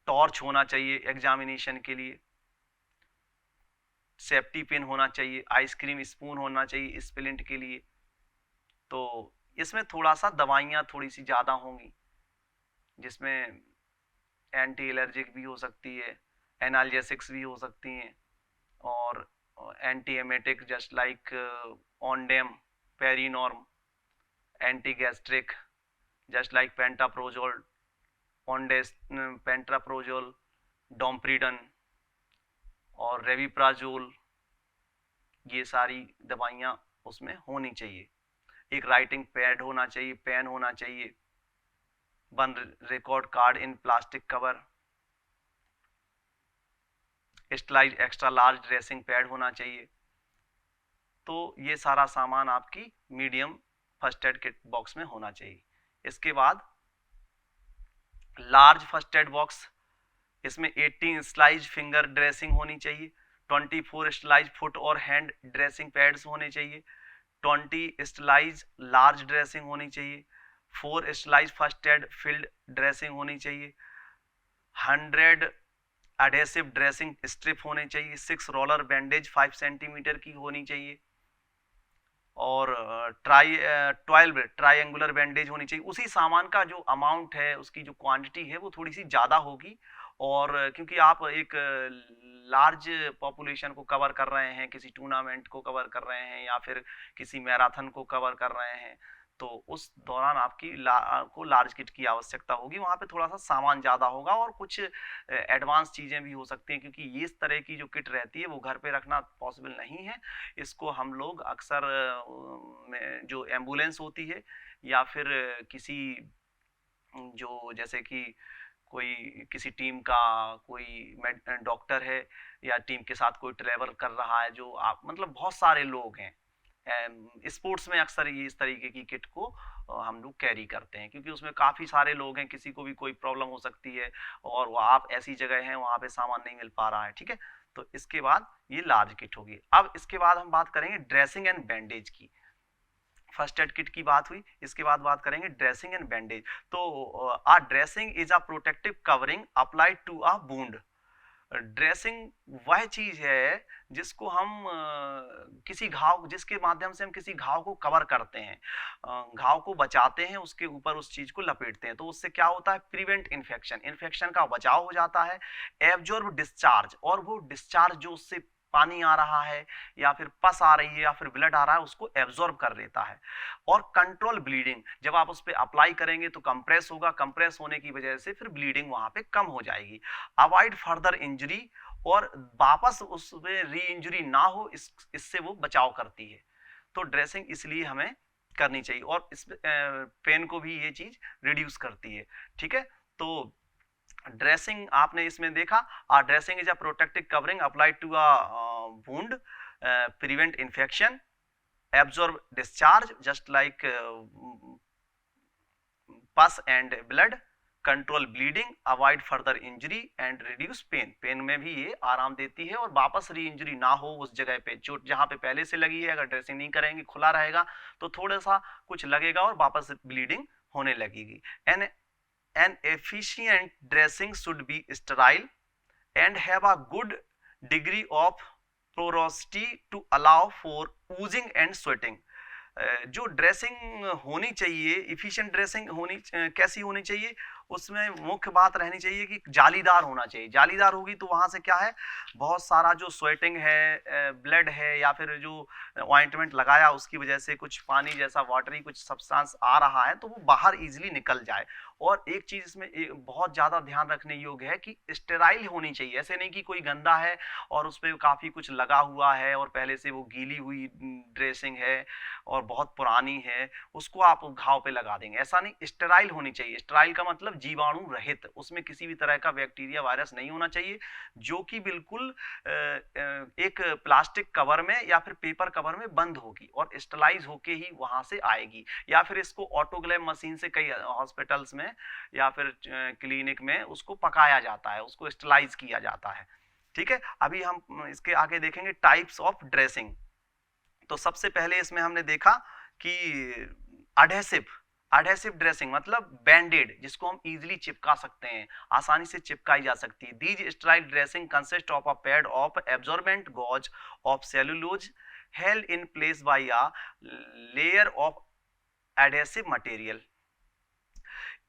टॉर्च होना चाहिए एग्जामिनेशन के लिए, सेफ्टी पिन होना चाहिए, आइसक्रीम स्पून होना चाहिए स्प्लिंट के लिए। तो इसमें थोड़ा सा दवाइयाँ थोड़ी सी ज़्यादा होंगी, जिसमें एंटी एलर्जिक भी हो सकती है, एनाल्जेसिक्स भी हो सकती हैं, और anti emetic just like Ondem, Perinorm, anti gastric just like pantoprazole, ऑनडेस पेंटाप्रोजोल, डोम्प्रीडन और रेविप्राजोल, ये सारी दवाइयाँ उसमें होनी चाहिए। एक राइटिंग पैड होना चाहिए, पेन होना चाहिए, 1 रिकॉर्ड कार्ड इन plastic cover, sterilise extra large dressing pad होना चाहिए। तो ये सारा सामान आपकी medium first aid kit box में होना चाहिए। इसके बाद लार्ज फर्स्ट एड बॉक्स, इसमें 18 स्लाइज फिंगर ड्रेसिंग होनी चाहिए, 24 स्लाइज फुट और हैंड ड्रेसिंग पैड्स होने चाहिए, 20 स्लाइज लार्ज ड्रेसिंग होनी चाहिए, 4 स्लाइज फर्स्ट एड फील्ड ड्रेसिंग होनी चाहिए, 100 एडहेसिव ड्रेसिंग स्ट्रिप होने चाहिए, 6 रोलर बैंडेज 5 सेंटीमीटर की होनी चाहिए, और 12 ट्रायंगुलर बैंडेज होनी चाहिए। उसी सामान का जो अमाउंट है, उसकी जो क्वांटिटी है वो थोड़ी सी ज़्यादा होगी, और क्योंकि आप एक लार्ज पॉपुलेशन को कवर कर रहे हैं, किसी टूर्नामेंट को कवर कर रहे हैं या फिर किसी मैराथन को कवर कर रहे हैं, तो उस दौरान आपकी को लार्ज किट की आवश्यकता होगी। वहाँ पे थोड़ा सा सामान ज़्यादा होगा और कुछ एडवांस चीज़ें भी हो सकती हैं, क्योंकि ये इस तरह की जो किट रहती है वो घर पे रखना पॉसिबल नहीं है। इसको हम लोग अक्सर जो एम्बुलेंस होती है या फिर किसी जो जैसे कि कोई किसी टीम का कोई डॉक्टर है या टीम के साथ कोई ट्रैवल कर रहा है, जो आप मतलब बहुत सारे लोग हैं, स्पोर्ट्स में अक्सर ये इस तरीके की किट को हम लोग कैरी करते हैं, क्योंकि उसमें काफ़ी सारे लोग हैं, किसी को भी कोई प्रॉब्लम हो सकती है और वो आप ऐसी जगह हैं वहाँ पे सामान नहीं मिल पा रहा है। ठीक है, तो इसके बाद ये लार्ज किट होगी। अब इसके बाद हम बात करेंगे ड्रेसिंग एंड बैंडेज की। फर्स्ट एड किट की बात हुई, इसके बाद बात करेंगे ड्रेसिंग एंड बैंडेज। तो uh dressing is a protective covering applied to a wound. Dressing वह चीज है जिसको हम किसी घाव, जिसके माध्यम से हम किसी घाव को कवर करते हैं, घाव को बचाते हैं, उसके ऊपर उस चीज को लपेटते हैं। तो उससे क्या होता है, प्रिवेंट इन्फेक्शन, इन्फेक्शन का बचाव हो जाता है। एब्जॉर्ब डिस्चार्ज, और वो डिस्चार्ज जो उससे पानी आ रहा है या फिर पस आ रही है या फिर ब्लड आ रहा है, उसको एब्जॉर्ब कर लेता है। और कंट्रोल ब्लीडिंग, जब आप उस पर अप्लाई करेंगे तो कंप्रेस होगा, कंप्रेस होने की वजह से फिर ब्लीडिंग वहां पे कम हो जाएगी। अवॉइड फर्दर इंजरी, और वापस उसमें री इंजरी ना हो, इससे वो बचाव करती है। तो ड्रेसिंग इसलिए हमें करनी चाहिए और इस पेन को भी ये चीज रिड्यूस करती है। ठीक है, तो ड्रेसिंग आपने इसमें देखा, dressing is a protective covering applied to a wound, prevent infection, absorb discharge just like pus and blood, control bleeding, avoid further injury and reduce pain. Pain में भी ये आराम देती है और वापस री इंजरी ना हो उस जगह पे जो जहाँ पे पहले से लगी है। अगर ड्रेसिंग नहीं करेंगे, खुला रहेगा तो थोड़ा सा कुछ लगेगा और वापस ब्लीडिंग होने लगेगी। An efficient dressing should be sterile and have a good degree of porosity to allow for oozing and sweating. जो ड्रेसिंग होनी चाहिए, इफिशिएंट ड्रेसिंग होनी कैसी होनी चाहिए, उसमें मुख्य बात रहनी चाहिए कि जालीदार होना चाहिए। जालीदार होगी तो वहां से क्या है, बहुत सारा जो स्वेटिंग है, ब्लड है या फिर जो ऑइंटमेंट लगाया उसकी वजह से कुछ पानी जैसा वाटरी कुछ सब्सटेंस आ रहा है तो वो बाहर इजीली निकल जाए। और एक चीज इसमें बहुत ज्यादा ध्यान रखने योग्य है कि स्टेराइल होनी चाहिए। ऐसे नहीं कि कोई गंदा है और उस पर काफी कुछ लगा हुआ है और पहले से वो गीली हुई ड्रेसिंग है और बहुत पुरानी है, उसको आप घाव पे लगा देंगे, ऐसा नहीं। स्टेराइल होनी चाहिए। स्टेराइल का मतलब जीवाणु रहित, उसमें किसी भी तरह का बैक्टीरिया वायरस नहीं होना चाहिए, जो कि बिल्कुल एक प्लास्टिक कवर में या फिर पेपर कवर में बंद होगी और स्टेलाइज होके ही वहां से आएगी। या फिर इसको ऑटोक्लेव मशीन से कई हॉस्पिटल्स में या फिर क्लिनिक में उसको पकाया जाता है, उसको स्टेलाइज किया जाता है। ठीक है, अभी हम इसके आगे देखेंगे टाइप्स ऑफ ड्रेसिंग। तो सबसे पहले इसमें हमने देखा कि एडहेसिव ड्रेसिंग मतलब बैंडेड, जिसको हम इजीली चिपका सकते हैं, आसानी से चिपकाई जा सकती है। These style dressing consist of a pad of absorbent gauze of cellulose held in place by a layer of adhesive material.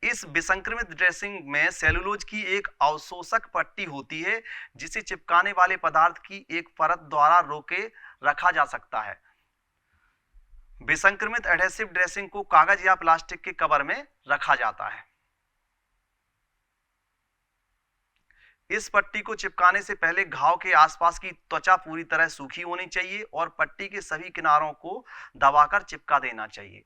इस विसंक्रमित ड्रेसिंग में सेलुलोज की एक अवशोषक पट्टी होती है जिसे चिपकाने वाले पदार्थ की एक परत द्वारा रोके रखा जा सकता है। विसंक्रमित एडहेसिव ड्रेसिंग को कागज या प्लास्टिक के कवर में रखा जाता है। इस पट्टी को चिपकाने से पहले घाव के आसपास की त्वचा पूरी तरह सूखी होनी चाहिए और पट्टी के सभी किनारों को दबाकर चिपका देना चाहिए।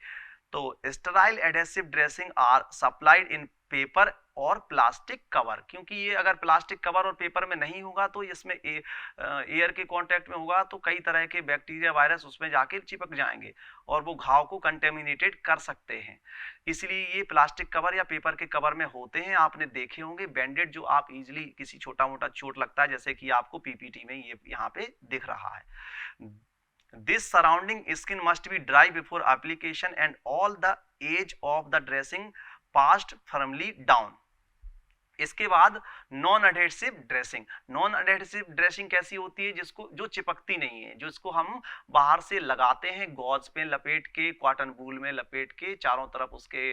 तो sterile adhesive dressing are supplied in paper और प्लास्टिक कवर, क्योंकि ये अगर प्लास्टिक कवर और पेपर में नहीं होगा तो इसमें एयर के कांटेक्ट में होगा तो कई तरह के बैक्टीरिया वायरस उसमें जाके चिपक जाएंगे और वो घाव को कंटेमिनेटेड कर सकते हैं। इसलिए ये प्लास्टिक कवर या पेपर के कवर में होते हैं। आपने देखे होंगे बैंडेड, जो आप इजीली किसी छोटा मोटा चोट लगता है जैसे कि आपको पीपीटी में ये यहाँ पे दिख रहा है। This surrounding skin must be dry before application and all the edge of the dressing passed firmly down. इसके बाद non adhesive dressing. Non adhesive dressing कैसी होती है, जिसको जो चिपकती नहीं है, जिसको हम बाहर से लगाते हैं गॉज पे लपेट के, कॉटन वूल में लपेट के, चारों तरफ उसके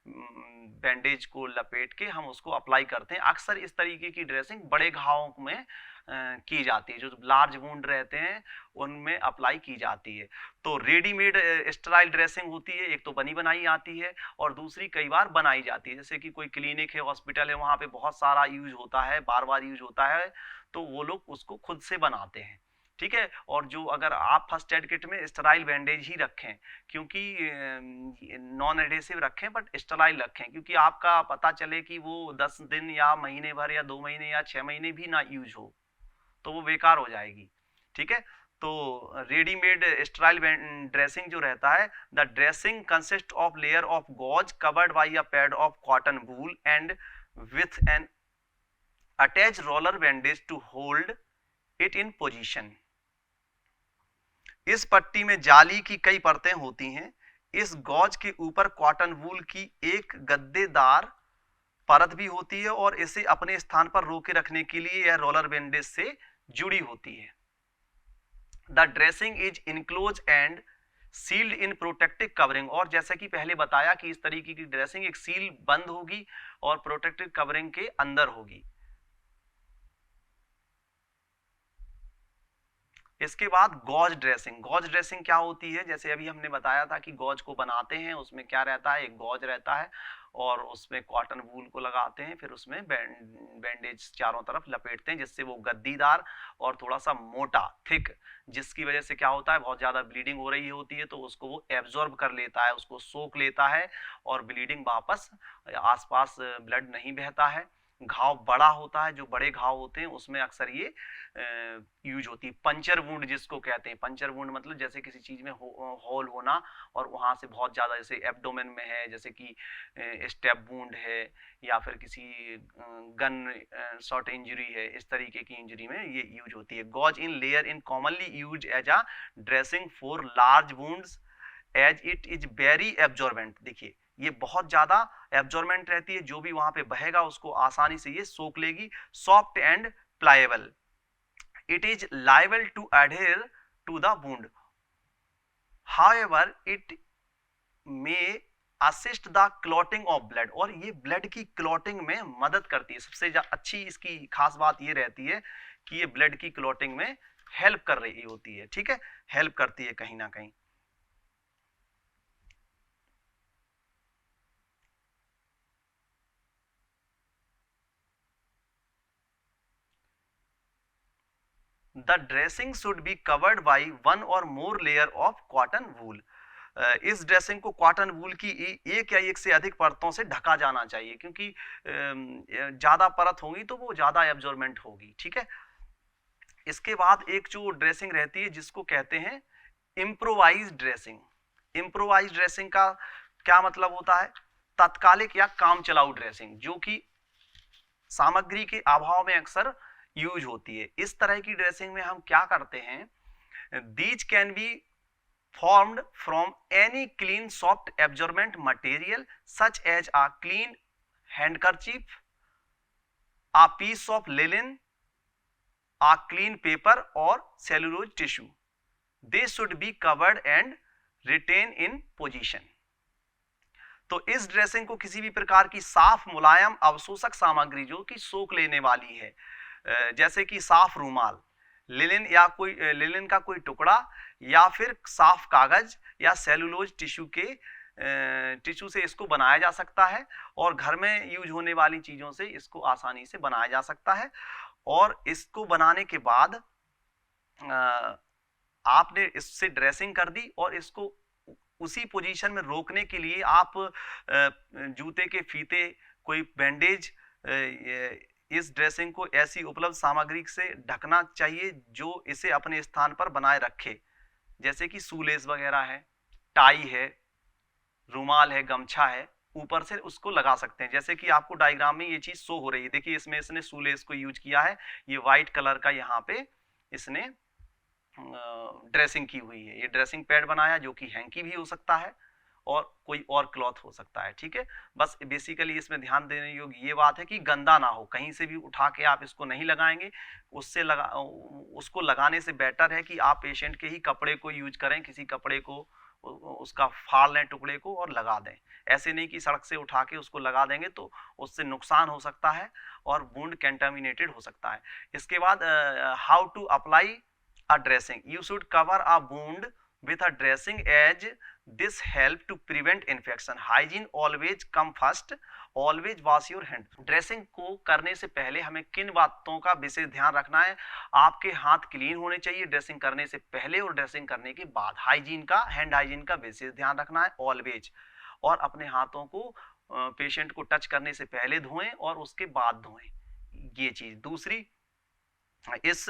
बैंडेज को लपेट के हम उसको अप्लाई करते हैं। अक्सर इस तरीके की ड्रेसिंग बड़े घावों में की जाती है, जो लार्ज वुंड रहते हैं उनमें अप्लाई की जाती है। तो रेडीमेड स्टेराइल ड्रेसिंग होती है, एक तो बनी बनाई आती है और दूसरी कई बार बनाई जाती है। जैसे कि कोई क्लिनिक है, हॉस्पिटल है, वहां पे बहुत सारा यूज होता है, बार बार यूज होता है, तो वो लोग उसको खुद से बनाते हैं। ठीक है, और जो अगर आप फर्स्ट एड किट में स्टेराइल बैंडेज ही रखें, क्योंकि नॉन एडहेसिव रखें बट स्टेराइल रखें, क्योंकि आपका पता चले कि वो 10 दिन या महीने भर या 2 महीने या 6 महीने भी ना यूज हो तो वो बेकार हो जाएगी। ठीक है, तो रेडीमेड स्टेराइल ड्रेसिंग जो रहता है, the dressing consist of layer of gauze covered by a pad of cotton wool and with an attach roller bandage to hold it in position. इस पट्टी में जाली की कई परतें होती हैं। इस गॉज के ऊपर कॉटन वूल की एक गद्देदार परत भी होती है और इसे अपने स्थान पर रोके रखने के लिए यह रोलर बैंडेज से जुड़ी होती है। The dressing is enclose and sealed in protective covering. और जैसा कि पहले बताया कि इस तरीके की ड्रेसिंग एक सील बंद होगी और प्रोटेक्टिव कवरिंग के अंदर होगी। इसके बाद गॉज ड्रेसिंग। गॉज ड्रेसिंग क्या होती है, जैसे अभी हमने बताया था कि गॉज को बनाते हैं, उसमें क्या रहता है, एक गॉज रहता है और उसमें कॉटन वूल को लगाते हैं, फिर उसमें बैंडेज चारों तरफ लपेटते हैं जिससे वो गद्दीदार और थोड़ा सा मोटा थिक, जिसकी वजह से क्या होता है, बहुत ज़्यादा ब्लीडिंग हो रही होती है तो उसको वो एब्जॉर्ब कर लेता है, उसको सोख लेता है और ब्लीडिंग वापस, आसपास ब्लड नहीं बहता है। घाव बड़ा होता है, जो बड़े घाव होते हैं उसमें अक्सर ये यूज होती है। पंचर वुंड जिसको कहते हैं, पंचर वुंड मतलब जैसे किसी चीज में होल होना और वहां से बहुत ज्यादा, जैसे एब्डोमेन में है, जैसे कि स्टेप वुंड है या फिर किसी गन शॉट इंजरी है, इस तरीके की इंजरी में ये यूज होती है। Gauze in layer in commonly use as a dressing for large wounds as it is very absorbent. देखिए ये बहुत ज्यादा एब्जॉर्बेंट रहती है, जो भी वहां पे बहेगा उसको आसानी से ये सोख लेगी। Soft and pliable, it is liable to adhere to the wound, however it may assist the clotting of blood, और ये ब्लड की क्लॉटिंग में मदद करती है। सबसे अच्छी इसकी खास बात ये रहती है कि ये ब्लड की क्लॉटिंग में हेल्प कर रही होती है, ठीक है, हेल्प करती है कहीं ना कहीं। The dressing should be covered by one or more layer of cotton wool. इस ड्रेसिंग को कॉटन वूल की एक या एक से अधिक परतों से ढका जाना चाहिए, क्योंकि ज्यादा परत होगी तो वो ज्यादा एब्जॉर्बेंट होगी, ठीक है। इसके बाद एक जो ड्रेसिंग रहती है जिसको कहते हैं इम्प्रोवाइज ड्रेसिंग। इम्प्रोवाइज ड्रेसिंग का क्या मतलब होता है, तात्कालिक या काम चलाऊ ड्रेसिंग, जो कि सामग्री के अभाव में अक्सर यूज होती है। इस तरह की ड्रेसिंग में हम क्या करते हैं, these can be formed from any clean soft absorbent material such as a clean handkerchief, a piece of linen, a clean paper or cellulose tissue. They should be covered and retain in position. तो इस dressing को किसी भी प्रकार की साफ मुलायम अवशोषक सामग्री जो कि सोख लेने वाली है, जैसे कि साफ रूमाल, लिनन या कोई लिनन का कोई टुकड़ा या फिर साफ कागज या सेलुलोज टिश्यू से इसको बनाया जा सकता है, और घर में यूज होने वाली चीजों से इसको आसानी से बनाया जा सकता है। और इसको बनाने के बाद आपने इससे ड्रेसिंग कर दी और इसको उसी पोजीशन में रोकने के लिए आप जूते के फीते, कोई बैंडेज, इस ड्रेसिंग को ऐसी उपलब्ध सामग्री से ढकना चाहिए जो इसे अपने स्थान पर बनाए रखे, जैसे कि सूलेस वगैरह है, टाई है, रुमाल है, गमछा है, ऊपर से उसको लगा सकते हैं। जैसे कि आपको डायग्राम में ये चीज शो हो रही है, देखिए इसमें इसने सूलेस को यूज किया है, ये व्हाइट कलर का यहाँ पे इसने ड्रेसिंग की हुई है। ये ड्रेसिंग पैड बनाया जो कि हैंकी भी हो सकता है और कोई और क्लॉथ हो सकता है, ठीक है। बस बेसिकली इसमें ध्यान देने योग्य ये बात है कि गंदा ना हो, कहीं से भी उठा के आप इसको नहीं लगाएंगे, उसको लगाने से बेटर है कि आप पेशेंट के ही कपड़े को यूज करें, किसी कपड़े को उसका फाड़ लें टुकड़े को और लगा दें। ऐसे नहीं कि सड़क से उठा के उसको लगा देंगे तो उससे नुकसान हो सकता है और वुंड कंटामिनेटेड हो सकता है। इसके बाद how to apply a dressing. You should cover a wound with a dressing as this help to prevent infection. Hygiene always come first. Always wash your hand. Dressing को करने से पहले हमें किन बातों का विशेष ध्यान रखना है, आपके हाथ क्लीन होने चाहिए ड्रेसिंग करने से पहले और ड्रेसिंग करने के बाद। हाइजीन का, हैंड हाइजीन का विशेष ध्यान रखना है ऑलवेज, और अपने हाथों को पेशेंट को टच करने से पहले धोएं और उसके बाद धोएं, ये चीज। दूसरी, इस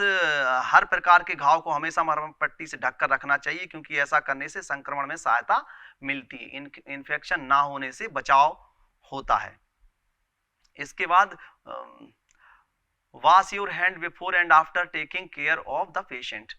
हर प्रकार के घाव को हमेशा मरहम पट्टी से ढककर रखना चाहिए, क्योंकि ऐसा करने से संक्रमण में सहायता मिलती है, इन्फेक्शन ना होने से बचाव होता है। इसके बाद wash your hand before and after taking care of the patient.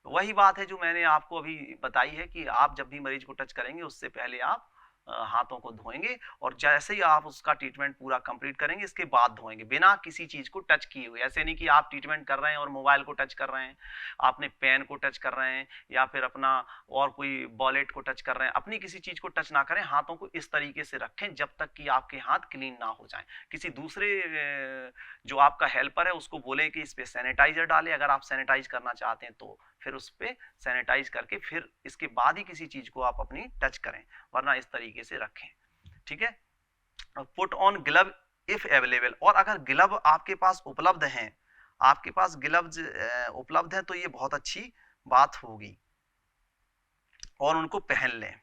वही बात है जो मैंने आपको अभी बताई है कि आप जब भी मरीज को टच करेंगे उससे पहले आप हाथों को धोएंगे, और जैसे ही आप उसका ट्रीटमेंट पूरा कंप्लीट करेंगे इसके बाद धोएंगे, बिना किसी चीज को टच किए हुए। ऐसे नहीं कि आप ट्रीटमेंट कर रहे हैं और मोबाइल को टच कर रहे हैं, आपने पेन को टच कर रहे हैं या फिर अपना और कोई वॉलेट को टच कर रहे हैं, अपनी किसी चीज को टच ना करें। हाथों को इस तरीके से रखें जब तक कि आपके हाथ क्लीन ना हो जाए। किसी दूसरे जो आपका हेल्पर है उसको बोले कि इस पे सैनिटाइजर डाले, अगर आप सैनिटाइज करना चाहते हैं तो फिर उस पर सैनिटाइज करके फिर इसके बाद ही किसी चीज को आप अपनी टच करें, वरना इस तरीके से रखें। ठीक है, put on glove if available, और अगर ग्लव आपके पास उपलब्ध हैं, आपके पास ग्लव्स उपलब्ध हैं तो ये बहुत अच्छी बात होगी, और उनको पहन लें।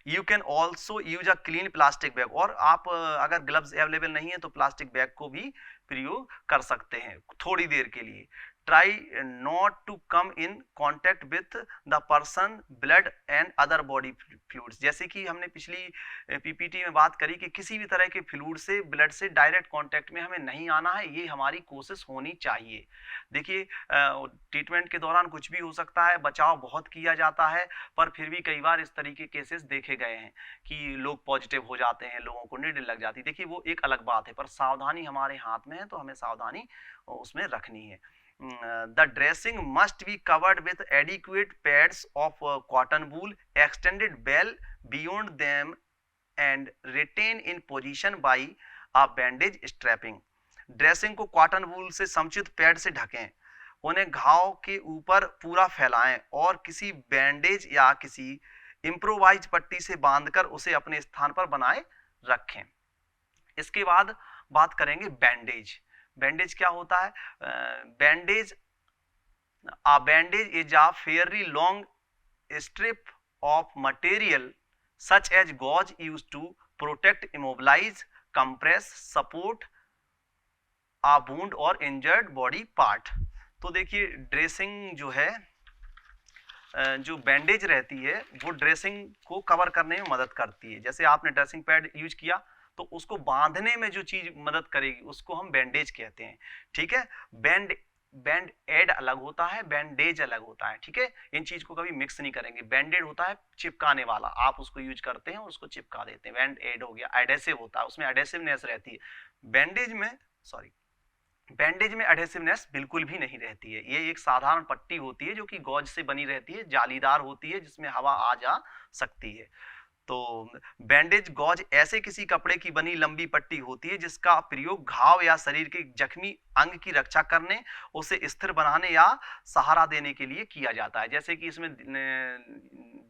You can also use a clean plastic bag, और आप अगर ग्लव्स अवेलेबल नहीं है तो प्लास्टिक बैग को भी प्रयोग कर सकते हैं थोड़ी देर के लिए। Try not to come in contact with the person blood and other body fluids, जैसे कि हमने पिछली पीपीटी में बात करी कि किसी भी तरह के फ्लूइड से, ब्लड से डायरेक्ट कांटेक्ट में हमें नहीं आना है, ये हमारी कोशिश होनी चाहिए। देखिए ट्रीटमेंट के दौरान कुछ भी हो सकता है, बचाव बहुत किया जाता है, पर फिर भी कई बार इस तरीके केसेस देखे गए हैं कि लोग पॉजिटिव हो जाते हैं, लोगों को नीडल लग जाती है। देखिए वो एक अलग बात है, पर सावधानी हमारे हाथ में है तो हमें सावधानी उसमें रखनी है। The dressing must be covered with adequate pads of cotton wool extended well beyond them and retained in position by a bandage strapping. Dressing को कॉटन वूल से समुचित पैड से ढकें, उन्हें घाव के ऊपर पूरा फैलाएं और किसी बैंडेज या किसी इम्प्रोवाइज पट्टी से बांधकर उसे अपने स्थान पर बनाए रखें। इसके बाद बात करेंगे बैंडेज। बैंडेज क्या होता है? Bandage is a fairly long strip of material such as gauze used to protect, immobilise, compress, support a wound और इंजर्ड बॉडी पार्ट। तो देखिए ड्रेसिंग जो है, जो बैंडेज रहती है वो ड्रेसिंग को कवर करने में मदद करती है। जैसे आपने ड्रेसिंग पैड यूज किया तो उसको बांधने में जो चीज मदद करेगी उसको हम बैंडेज कहते हैं। ठीक है, बैंड एड अलग होता है, बैंडेज अलग होता है। ठीक है, इन चीज को कभी मिक्स नहीं करेंगे। बैंडेड होता है चिपकाने वाला, आप उसको यूज करते हैं और उसको चिपका देते हैं। बैंड एड हो गया, एडेसिव होता है, उसमें एडेसिवनेस रहती है। बैंडेज में एडेसिवनेस बिल्कुल भी नहीं रहती है। ये एक साधारण पट्टी होती है जो कि गॉज से बनी रहती है, जालीदार होती है, जिसमें हवा आ जा सकती है। तो बैंडेज गॉज ऐसे किसी कपड़े की बनी लंबी पट्टी होती है जिसका प्रयोग घाव या शरीर के जख्मी अंग की रक्षा करने, उसे स्थिर बनाने या सहारा देने के लिए किया जाता है। जैसे कि इसमें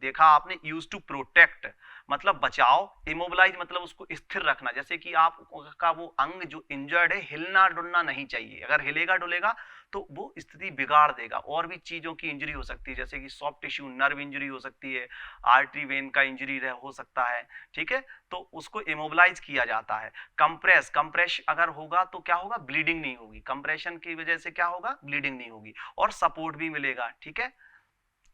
देखा आपने, यूज टू प्रोटेक्ट मतलब बचाव, इमोबिलाइज मतलब उसको स्थिर रखना। जैसे कि आपका वो अंग जो इंजर्ड है हिलना डुलना नहीं चाहिए, अगर हिलेगा डुलेगा तो वो स्थिति बिगाड़ देगा। और भी चीजों की इंजरी हो सकती है, जैसे कि सॉफ्ट टिश्यू नर्व इंजरी हो सकती है, आर्टरी वेन का इंजरी हो सकता है। ठीक है, तो उसको इमोबिलाइज किया जाता है। कंप्रेस अगर होगा तो क्या होगा? ब्लीडिंग नहीं होगी। कंप्रेशन की वजह से क्या होगा? ब्लीडिंग नहीं होगी और सपोर्ट भी मिलेगा। ठीक है,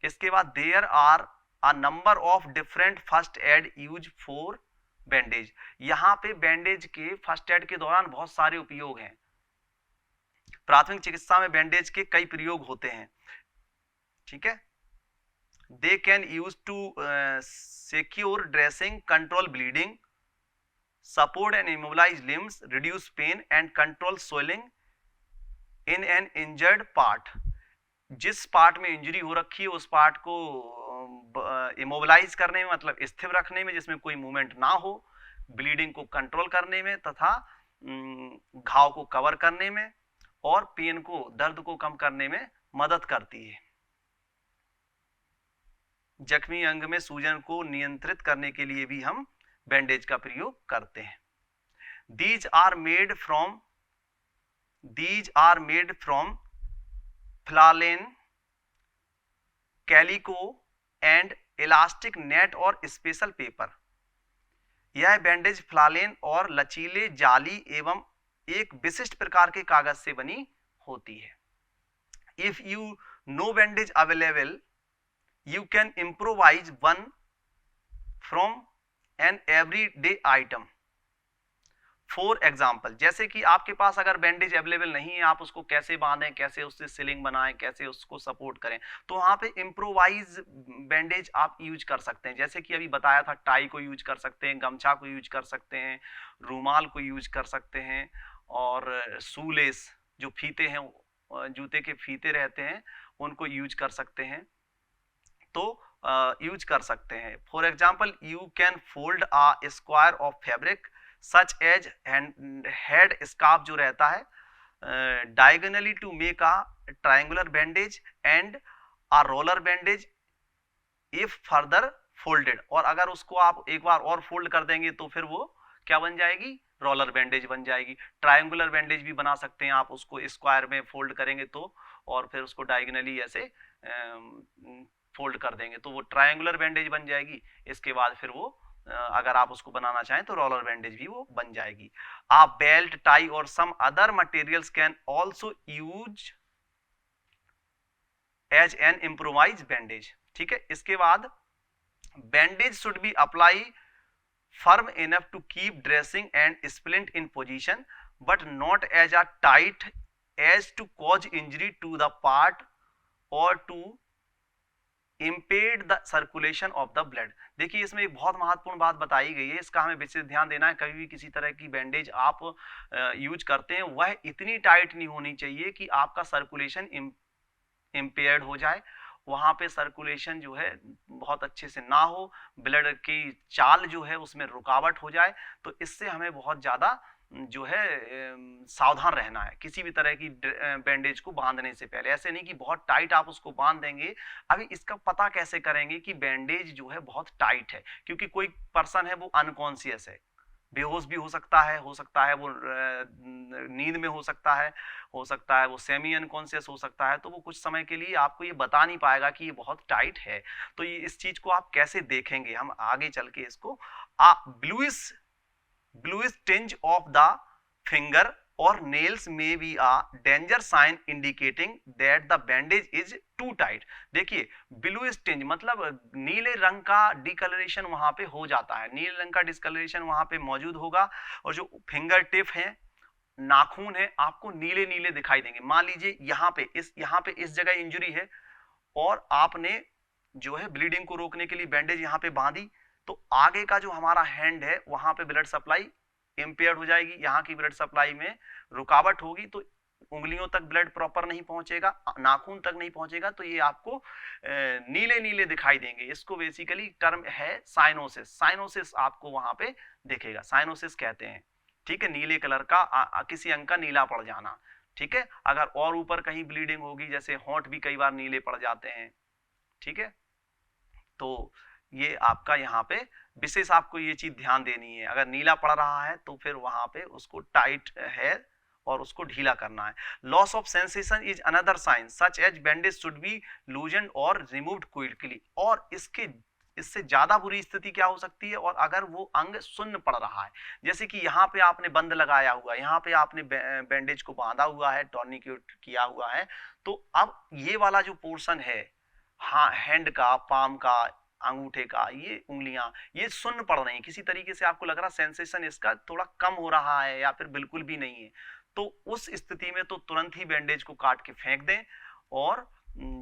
इसके बाद there are a number of different first aid use for bandage. यहाँ पे बैंडेज के फर्स्ट एड के दौरान बहुत सारे उपयोग हैं। प्राथमिक चिकित्सा में बैंडेज के कई प्रयोग होते हैं। ठीक है, they can use to secure dressing, control bleeding, support and immobilise limbs, reduce pain and control swelling in an injured part. जिस पार्ट में इंजरी हो रखी है उस पार्ट को इमोबिलाइज करने में मतलब स्थिर रखने में, जिसमें कोई मूवमेंट ना हो, ब्लीडिंग को कंट्रोल करने में तथा घाव को कवर करने में और पेन को, दर्द को कम करने में मदद करती है। जख्मी अंग में सूजन को नियंत्रित करने के लिए भी हम बैंडेज का प्रयोग करते हैं। These are made from flannel, calico and elastic net or special paper. यह बैंडेज फ्लालेन और लचीले जाली एवं एक विशिष्ट प्रकार के कागज से बनी होती है। If you know bandage available, you can improvise one from an everyday item. For example, जैसे कि आपके पास अगर बैंडेज अवेलेबल नहीं है, आप उसको कैसे बांधें, कैसे उससे सिलिंग बनाएं, कैसे उसको सपोर्ट करें, तो वहाँ पे इम्प्रोवाइज बैंडेज आप यूज कर सकते हैं। जैसे कि अभी बताया था, टाई को यूज कर सकते हैं, गमछा को यूज कर सकते हैं, रूमाल को यूज कर सकते हैं, और शूलेस जो फीते हैं, जूते के फीते रहते हैं, उनको यूज कर सकते हैं। तो यूज कर सकते हैं। For example, you can fold a square of fabric such as head scarf जो रहता है, diagonally to make a triangular bandage and a roller bandage if further folded, और अगर उसको आप एक बार और फोल्ड कर देंगे तो फिर वो क्या बन जाएगी, रोलर बैंडेज बन जाएगी। ट्रायंगुलर बैंडेज भी बना सकते हैं आप, उसको स्क्वायर में फोल्ड करेंगे तो, और फिर उसको डायगोनली ऐसे फोल्ड कर देंगे तो वो ट्रायंगुलर बैंडेज बन जाएगी। इसके बाद फिर वो अगर आप उसको बनाना चाहें तो रोलर बैंडेज भी वो बन जाएगी। आ बेल्ट, टाई और some other materials can also use as an improvised bandage. ठीक है, इसके बाद bandage should be apply firm enough to keep dressing and splint in position but not as a tight as to cause injury to the part or to impede the circulation of the blood। देखिए इसमें एक बहुत महत्वपूर्ण बात बताई गई है, इसका हमें विशेष ध्यान देना है। कभी भी किसी तरह की बैंडेज आप यूज करते हैं वह इतनी टाइट नहीं होनी चाहिए कि आपका सर्कुलेशन इम्पेयर्ड हो जाए, वहां पे सर्कुलेशन जो है बहुत अच्छे से ना हो, ब्लड की चाल जो है उसमें रुकावट हो जाए। तो इससे हमें बहुत ज़्यादा जो है सावधान रहना है किसी भी तरह की बैंडेज को बांधने से पहले। ऐसे नहीं कि बहुत टाइट आप उसको बांध देंगे। अभी इसका पता कैसे करेंगे कि बैंडेज जो है बहुत टाइट है, क्योंकि कोई पर्सन है वो अनकॉन्शियस है, बेहोश भी हो सकता है वो नींद में हो सकता है वो सेमी अनकॉन्शियस हो सकता है, तो वो कुछ समय के लिए आपको ये बता नहीं पाएगा कि ये बहुत टाइट है। तो ये इस चीज को आप कैसे देखेंगे, हम आगे चल के इसको bluish tinge of the finger और नेल्स में be a danger sign indicating that the bandage is too tight. देखिए ब्लूइश टिंज मतलब नीले रंग का डिकलरेशन वहां पे हो जाता है, नीले रंग का डिस्कलरेशन वहां पे मौजूद होगा, और जो फिंगर टिप है, नाखून है, आपको नीले नीले दिखाई देंगे। मान लीजिए यहाँ पे इस जगह इंजरी है और आपने जो है ब्लीडिंग को रोकने के लिए बैंडेज यहाँ पे बांधी, तो आगे का जो हमारा हैंड है वहां पे ब्लड सप्लाई इम्पेयर्ड हो जाएगी, यहाँ की ब्लड सप्लाई में रुकावट होगी, तो उंगलियों तक ब्लड प्रॉपर नहीं पहुंचेगा, नाखून तक नहीं पहुंचेगा, तो ये आपको नीले नीले दिखाई देंगे। इसको बेसिकली टर्म है साइनोसिस। साइनोसिस आपको वहां पे देखेगा, साइनोसिस कहते हैं। ठीक है, नीले कलर का किसी अंग का नीला पड़ जाना। ठीक है, अगर और ऊपर कहीं ब्लीडिंग होगी, जैसे होंठ भी कई बार नीले पड़ जाते हैं। ठीक है, तो ये आपका यहाँ पे विशेष आपको ये चीज ध्यान देनी है, अगर नीला पड़ रहा है तो फिर वहां पे उसको टाइट है और उसको ढीला करना है। Loss of sensation is another sign such as bandage should be loosened or removed quickly. और इससे ज्यादा बुरी स्थिति क्या हो सकती है, और अगर वो अंग सुन्न पड़ रहा है, जैसे कि यहाँ पे आपने बंद लगाया हुआ, यहाँ पे आपने बैंडेज को बांधा हुआ है, टॉर्निकेट किया हुआ है, तो अब ये वाला जो पोर्शन है, हाँ, हैंड का, पाम का, अंगूठे का, ये उंगलियां ये सुन्न पड़ रही हैं, किसी तरीके से आपको लग रहा सेंसेशन इसका थोड़ा कम हो रहा है या फिर बिल्कुल भी नहीं है, तो उस स्थिति में तो तुरंत ही बैंडेज को काट के फेंक दें। और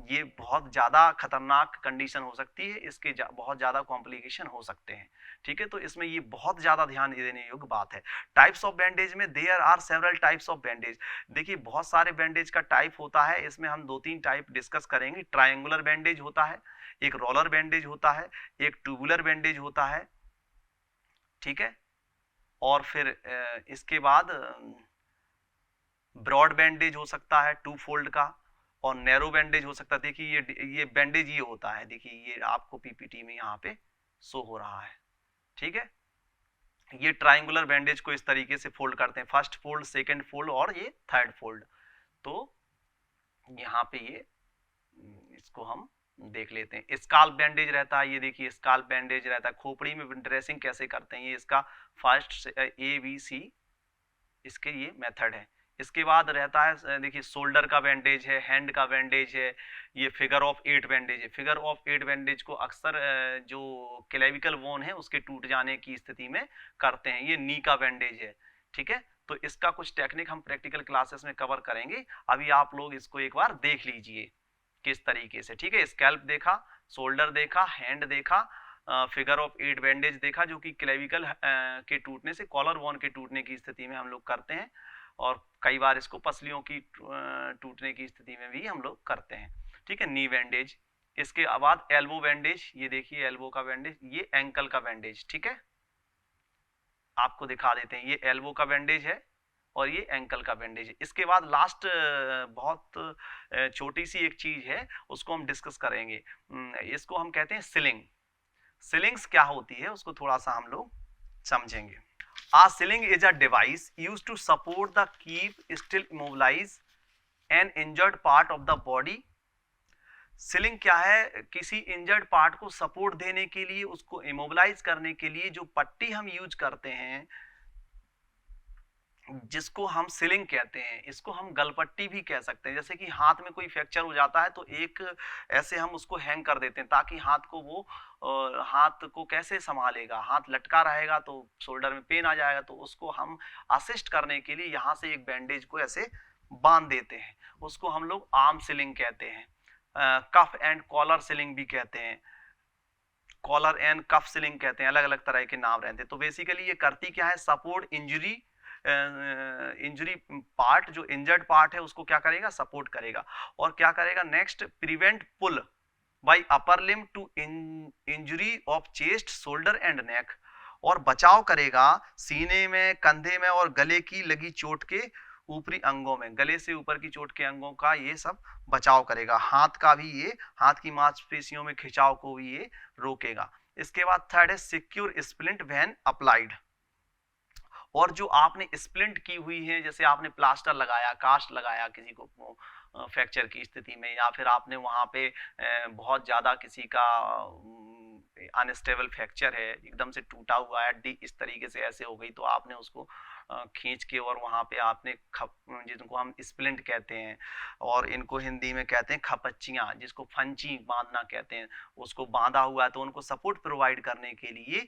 ये बहुत ज्यादा खतरनाक कंडीशन हो सकती है, इसके बहुत ज्यादा कॉम्प्लिकेशन हो सकते हैं। ठीक है, तो इसमें ये बहुत ज्यादा ध्यान देने योग्य बात है। टाइप्स ऑफ बैंडेज में there are several types of bandage. देखिए बहुत सारे बैंडेज का टाइप होता है, इसमें हम 2-3 टाइप डिस्कस करेंगे। ट्रायंगुलर बैंडेज होता है, एक रोलर बैंडेज होता है, एक ट्यूबुलर बैंडेज होता है। ठीक है, और फिर इसके बाद ब्रॉड बैंडेज हो सकता है 2 फोल्ड का, और नैरो बैंडेज हो सकता है। देखिए ये बैंडेज ये होता है, देखिए ये आपको पीपीटी में यहाँ पे शो हो रहा है। ठीक है, ये ट्रायंगुलर बैंडेज को इस तरीके से फोल्ड करते हैं, फर्स्ट फोल्ड, सेकंड फोल्ड और ये थर्ड फोल्ड। तो यहाँ पे ये इसको हम देख लेते हैं। स्काल्प बैंडेज रहता है, ये देखिए स्काल्प बैंडेज रहता है। खोपड़ी में ड्रेसिंग कैसे करते हैं, ये इसका फर्स्ट ABC इसके ये मेथड है। इसके बाद रहता है, देखिए शोल्डर का बैंडेज है, हैंड का बैंडेज है, ये फिगर ऑफ 8 बैंडेज है। फिगर ऑफ 8 बैंडेज को अक्सर जो क्लेविकल बोन है उसके टूट जाने की स्थिति में करते हैं। ये नी का बैंडेज है। ठीक है, तो इसका कुछ टेक्निक हम प्रैक्टिकल क्लासेस में कवर करेंगे, अभी आप लोग इसको एक बार देख लीजिए किस तरीके से। ठीक है, स्कैल्प देखा, शोल्डर देखा, हैंड देखा, फिगर ऑफ 8 बैंडेज देखा, जो कि क्लेविकल के टूटने से, कॉलर बोन के टूटने की स्थिति में हम लोग करते हैं, और कई बार इसको पसलियों की टूटने की स्थिति में भी हम लोग करते हैं। ठीक है, नी बैंडेज। इसके बाद एल्बो बैंडेज, ये देखिए एल्बो का बैंडेज, ये एंकल का बैंडेज। ठीक है, आपको दिखा देते हैं, ये एल्बो का बैंडेज है और ये एंकल का बैंडेज है। इसके बाद लास्ट बहुत छोटी सी एक चीज है, उसको हम डिस्कस करेंगे। इसको हम कहते हैं सिलिंग। सिलिंग्स क्या होती है उसको थोड़ा सा हम लोग समझेंगे। A sling is a device used to support the keep still immobilize an injured part of the body। Ceiling क्या है? किसी इंजर्ड पार्ट को सपोर्ट देने के लिए, उसको इमोबिलाइज करने के लिए जो पट्टी हम यूज करते हैं, जिसको हम सिलिंग कहते हैं। इसको हम गलपट्टी भी कह सकते हैं। जैसे कि हाथ में कोई फ्रैक्चर हो जाता है तो एक ऐसे हम उसको हैंग कर देते हैं ताकि हाथ को वो हाथ को कैसे संभालेगा, हाथ लटका रहेगा तो शोल्डर में पेन आ जाएगा, तो उसको हम असिस्ट करने के लिए यहाँ से एक बैंडेज को ऐसे बांध देते हैं, उसको हम लोग आर्म सिलिंग कहते हैं। कफ एंड कॉलर सिलिंग भी कहते हैं, कॉलर एंड कफ सिलिंग कहते हैं, अलग अलग तरह के नाम रहते हैं। तो बेसिकली ये करती क्या है? सपोर्ट इंजरी पार्ट, जो इंजर्ड पार्ट है उसको क्या करेगा? सपोर्ट करेगा। और क्या करेगा next? Prevent pull by upper limb to injury of chest, shoulder and neck. और बचाव करेगा सीने में, कंधे में और गले की लगी चोट के ऊपरी अंगों में, गले से ऊपर की चोट के अंगों का ये सब बचाव करेगा। हाथ का भी ये, हाथ की मांसपेशियों में खिंचाव को भी ये रोकेगा। इसके बाद थर्ड है सिक्योर स्प्लिंट व्हेन अप्लाइड। और जो आपने स्प्लिंट की हुई है, जैसे आपने प्लास्टर लगाया, कास्ट लगाया किसी को फ्रैक्चर की स्थिति में, या फिर आपने वहां पे बहुत ज्यादा किसी का अनस्टेबल फ्रैक्चर है, एकदम से टूटा हुआ है, हड्डी इस तरीके से ऐसे हो गई, तो आपने उसको खींच के और वहां पे आपने जिनको हम स्प्लिंट कहते हैं, और इनको हिंदी में कहते हैं खपच्चियां, जिसको फंची बांधना कहते हैं, उसको बांधा हुआ है, तो उनको सपोर्ट प्रोवाइड करने के लिए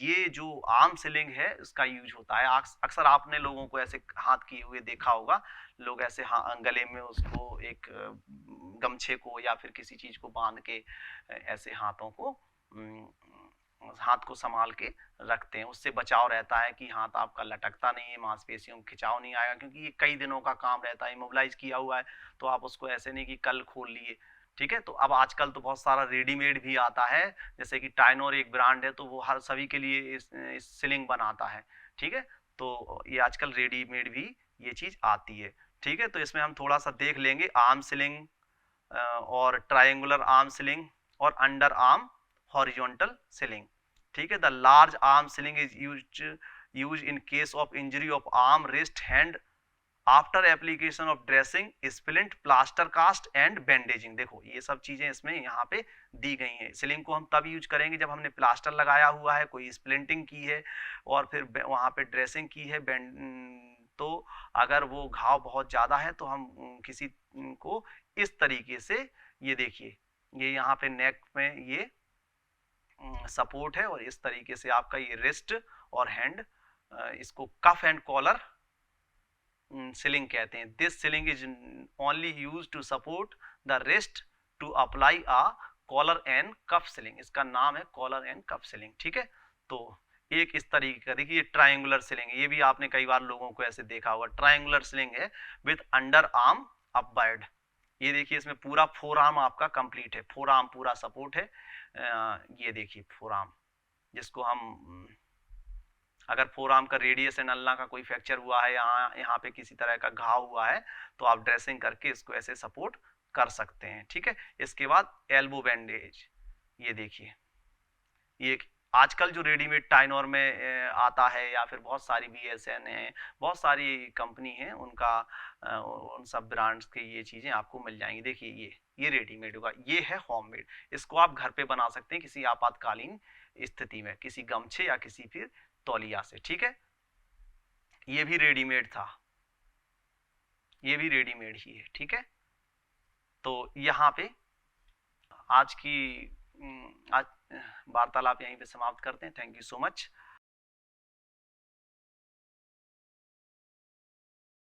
ये जो आर्म सिलिंग है इसका यूज होता है। अक्सर आपने लोगों को ऐसे हाथ किए हुए देखा होगा, लोग ऐसे गले में उसको एक गमछे को या फिर किसी चीज को बांध के ऐसे हाथों को हाथ को संभाल के रखते हैं। उससे बचाव रहता है कि हाथ आपका लटकता नहीं है, मांसपेशियों में खिंचाव नहीं आएगा, क्योंकि ये कई दिनों का काम रहता है, इमोबिलाइज किया हुआ है, तो आप उसको ऐसे नहीं कि कल खोल लिए। ठीक है, तो अब आजकल तो बहुत सारा रेडीमेड भी आता है, जैसे कि टाइनोर एक ब्रांड है, तो वो हर सभी के लिए इस सिलिंग बनाता है। ठीक है, तो ये आजकल रेडीमेड भी ये चीज आती है। ठीक है, तो इसमें हम थोड़ा सा देख लेंगे आर्म सिलिंग और ट्रायंगुलर आर्म सिलिंग और अंडर आर्म हॉरिजॉन्टल सिलिंग। ठीक है, the large arm sling is use in case of injury of arm, wrist, hand after application of dressing, splint, plaster cast and bandaging. देखो ये सब चीजें इसमें यहाँ पे दी गई हैं। सिलिंग को हम तब यूज करेंगे जब हमने प्लास्टर लगाया हुआ है, कोई स्प्लिंटिंग की है और फिर वहां पे ड्रेसिंग की है, तो अगर वो घाव बहुत ज्यादा है तो हम किसी को इस तरीके से, ये देखिए ये यहाँ पे नेक में ये सपोर्ट है, और इस तरीके से आपका ये रिस्ट और हैंड, इसको कफ एंड कॉलर सिलिंग कहते हैं। This sling is only use to support the wrist to apply a collar and cuff sling. इसका नाम है कॉलर एंड कफ सिलिंग। ठीक है, तो एक इस तरीके का देखिए, ये ट्रायंगुलर सिलिंग है, ये भी आपने कई बार लोगों को ऐसे देखा होगा। ट्रायंगुलर सिलिंग है विद अंडर आर्म अपवर्ड। ये देखिए इसमें पूरा फोर आर्म आपका कंप्लीट है, फोर आर्म पूरा सपोर्ट है। ये देखिए फोर आर्म, जिसको हम अगर फोर आर्म का रेडियस एंड अल्ना का कोई फ्रैक्चर हुआ है, यहाँ पे किसी तरह का घाव हुआ है, तो आप ड्रेसिंग करके इसको ऐसे सपोर्ट कर सकते हैं। ठीक है, इसके बाद एल्बो बैंडेज, ये देखिए ये आजकल जो रेडीमेड टाइनोर में आता है, या फिर बहुत सारी BSN है, बहुत सारी कंपनी है, उनका उन सब ब्रांड्स के ये चीजें आपको मिल जाएंगी। देखिए ये रेडीमेड होगा, ये है होममेड। इसको आप घर पे बना सकते हैं किसी आपातकालीन स्थिति में, किसी गमछे या किसी फिर तौलिया से। ठीक है, ये भी रेडीमेड था, ये भी रेडीमेड ही है। ठीक है, तो यहाँ पे आज की आज वार्तालाप यहीं पे समाप्त करते हैं। Thank you so much.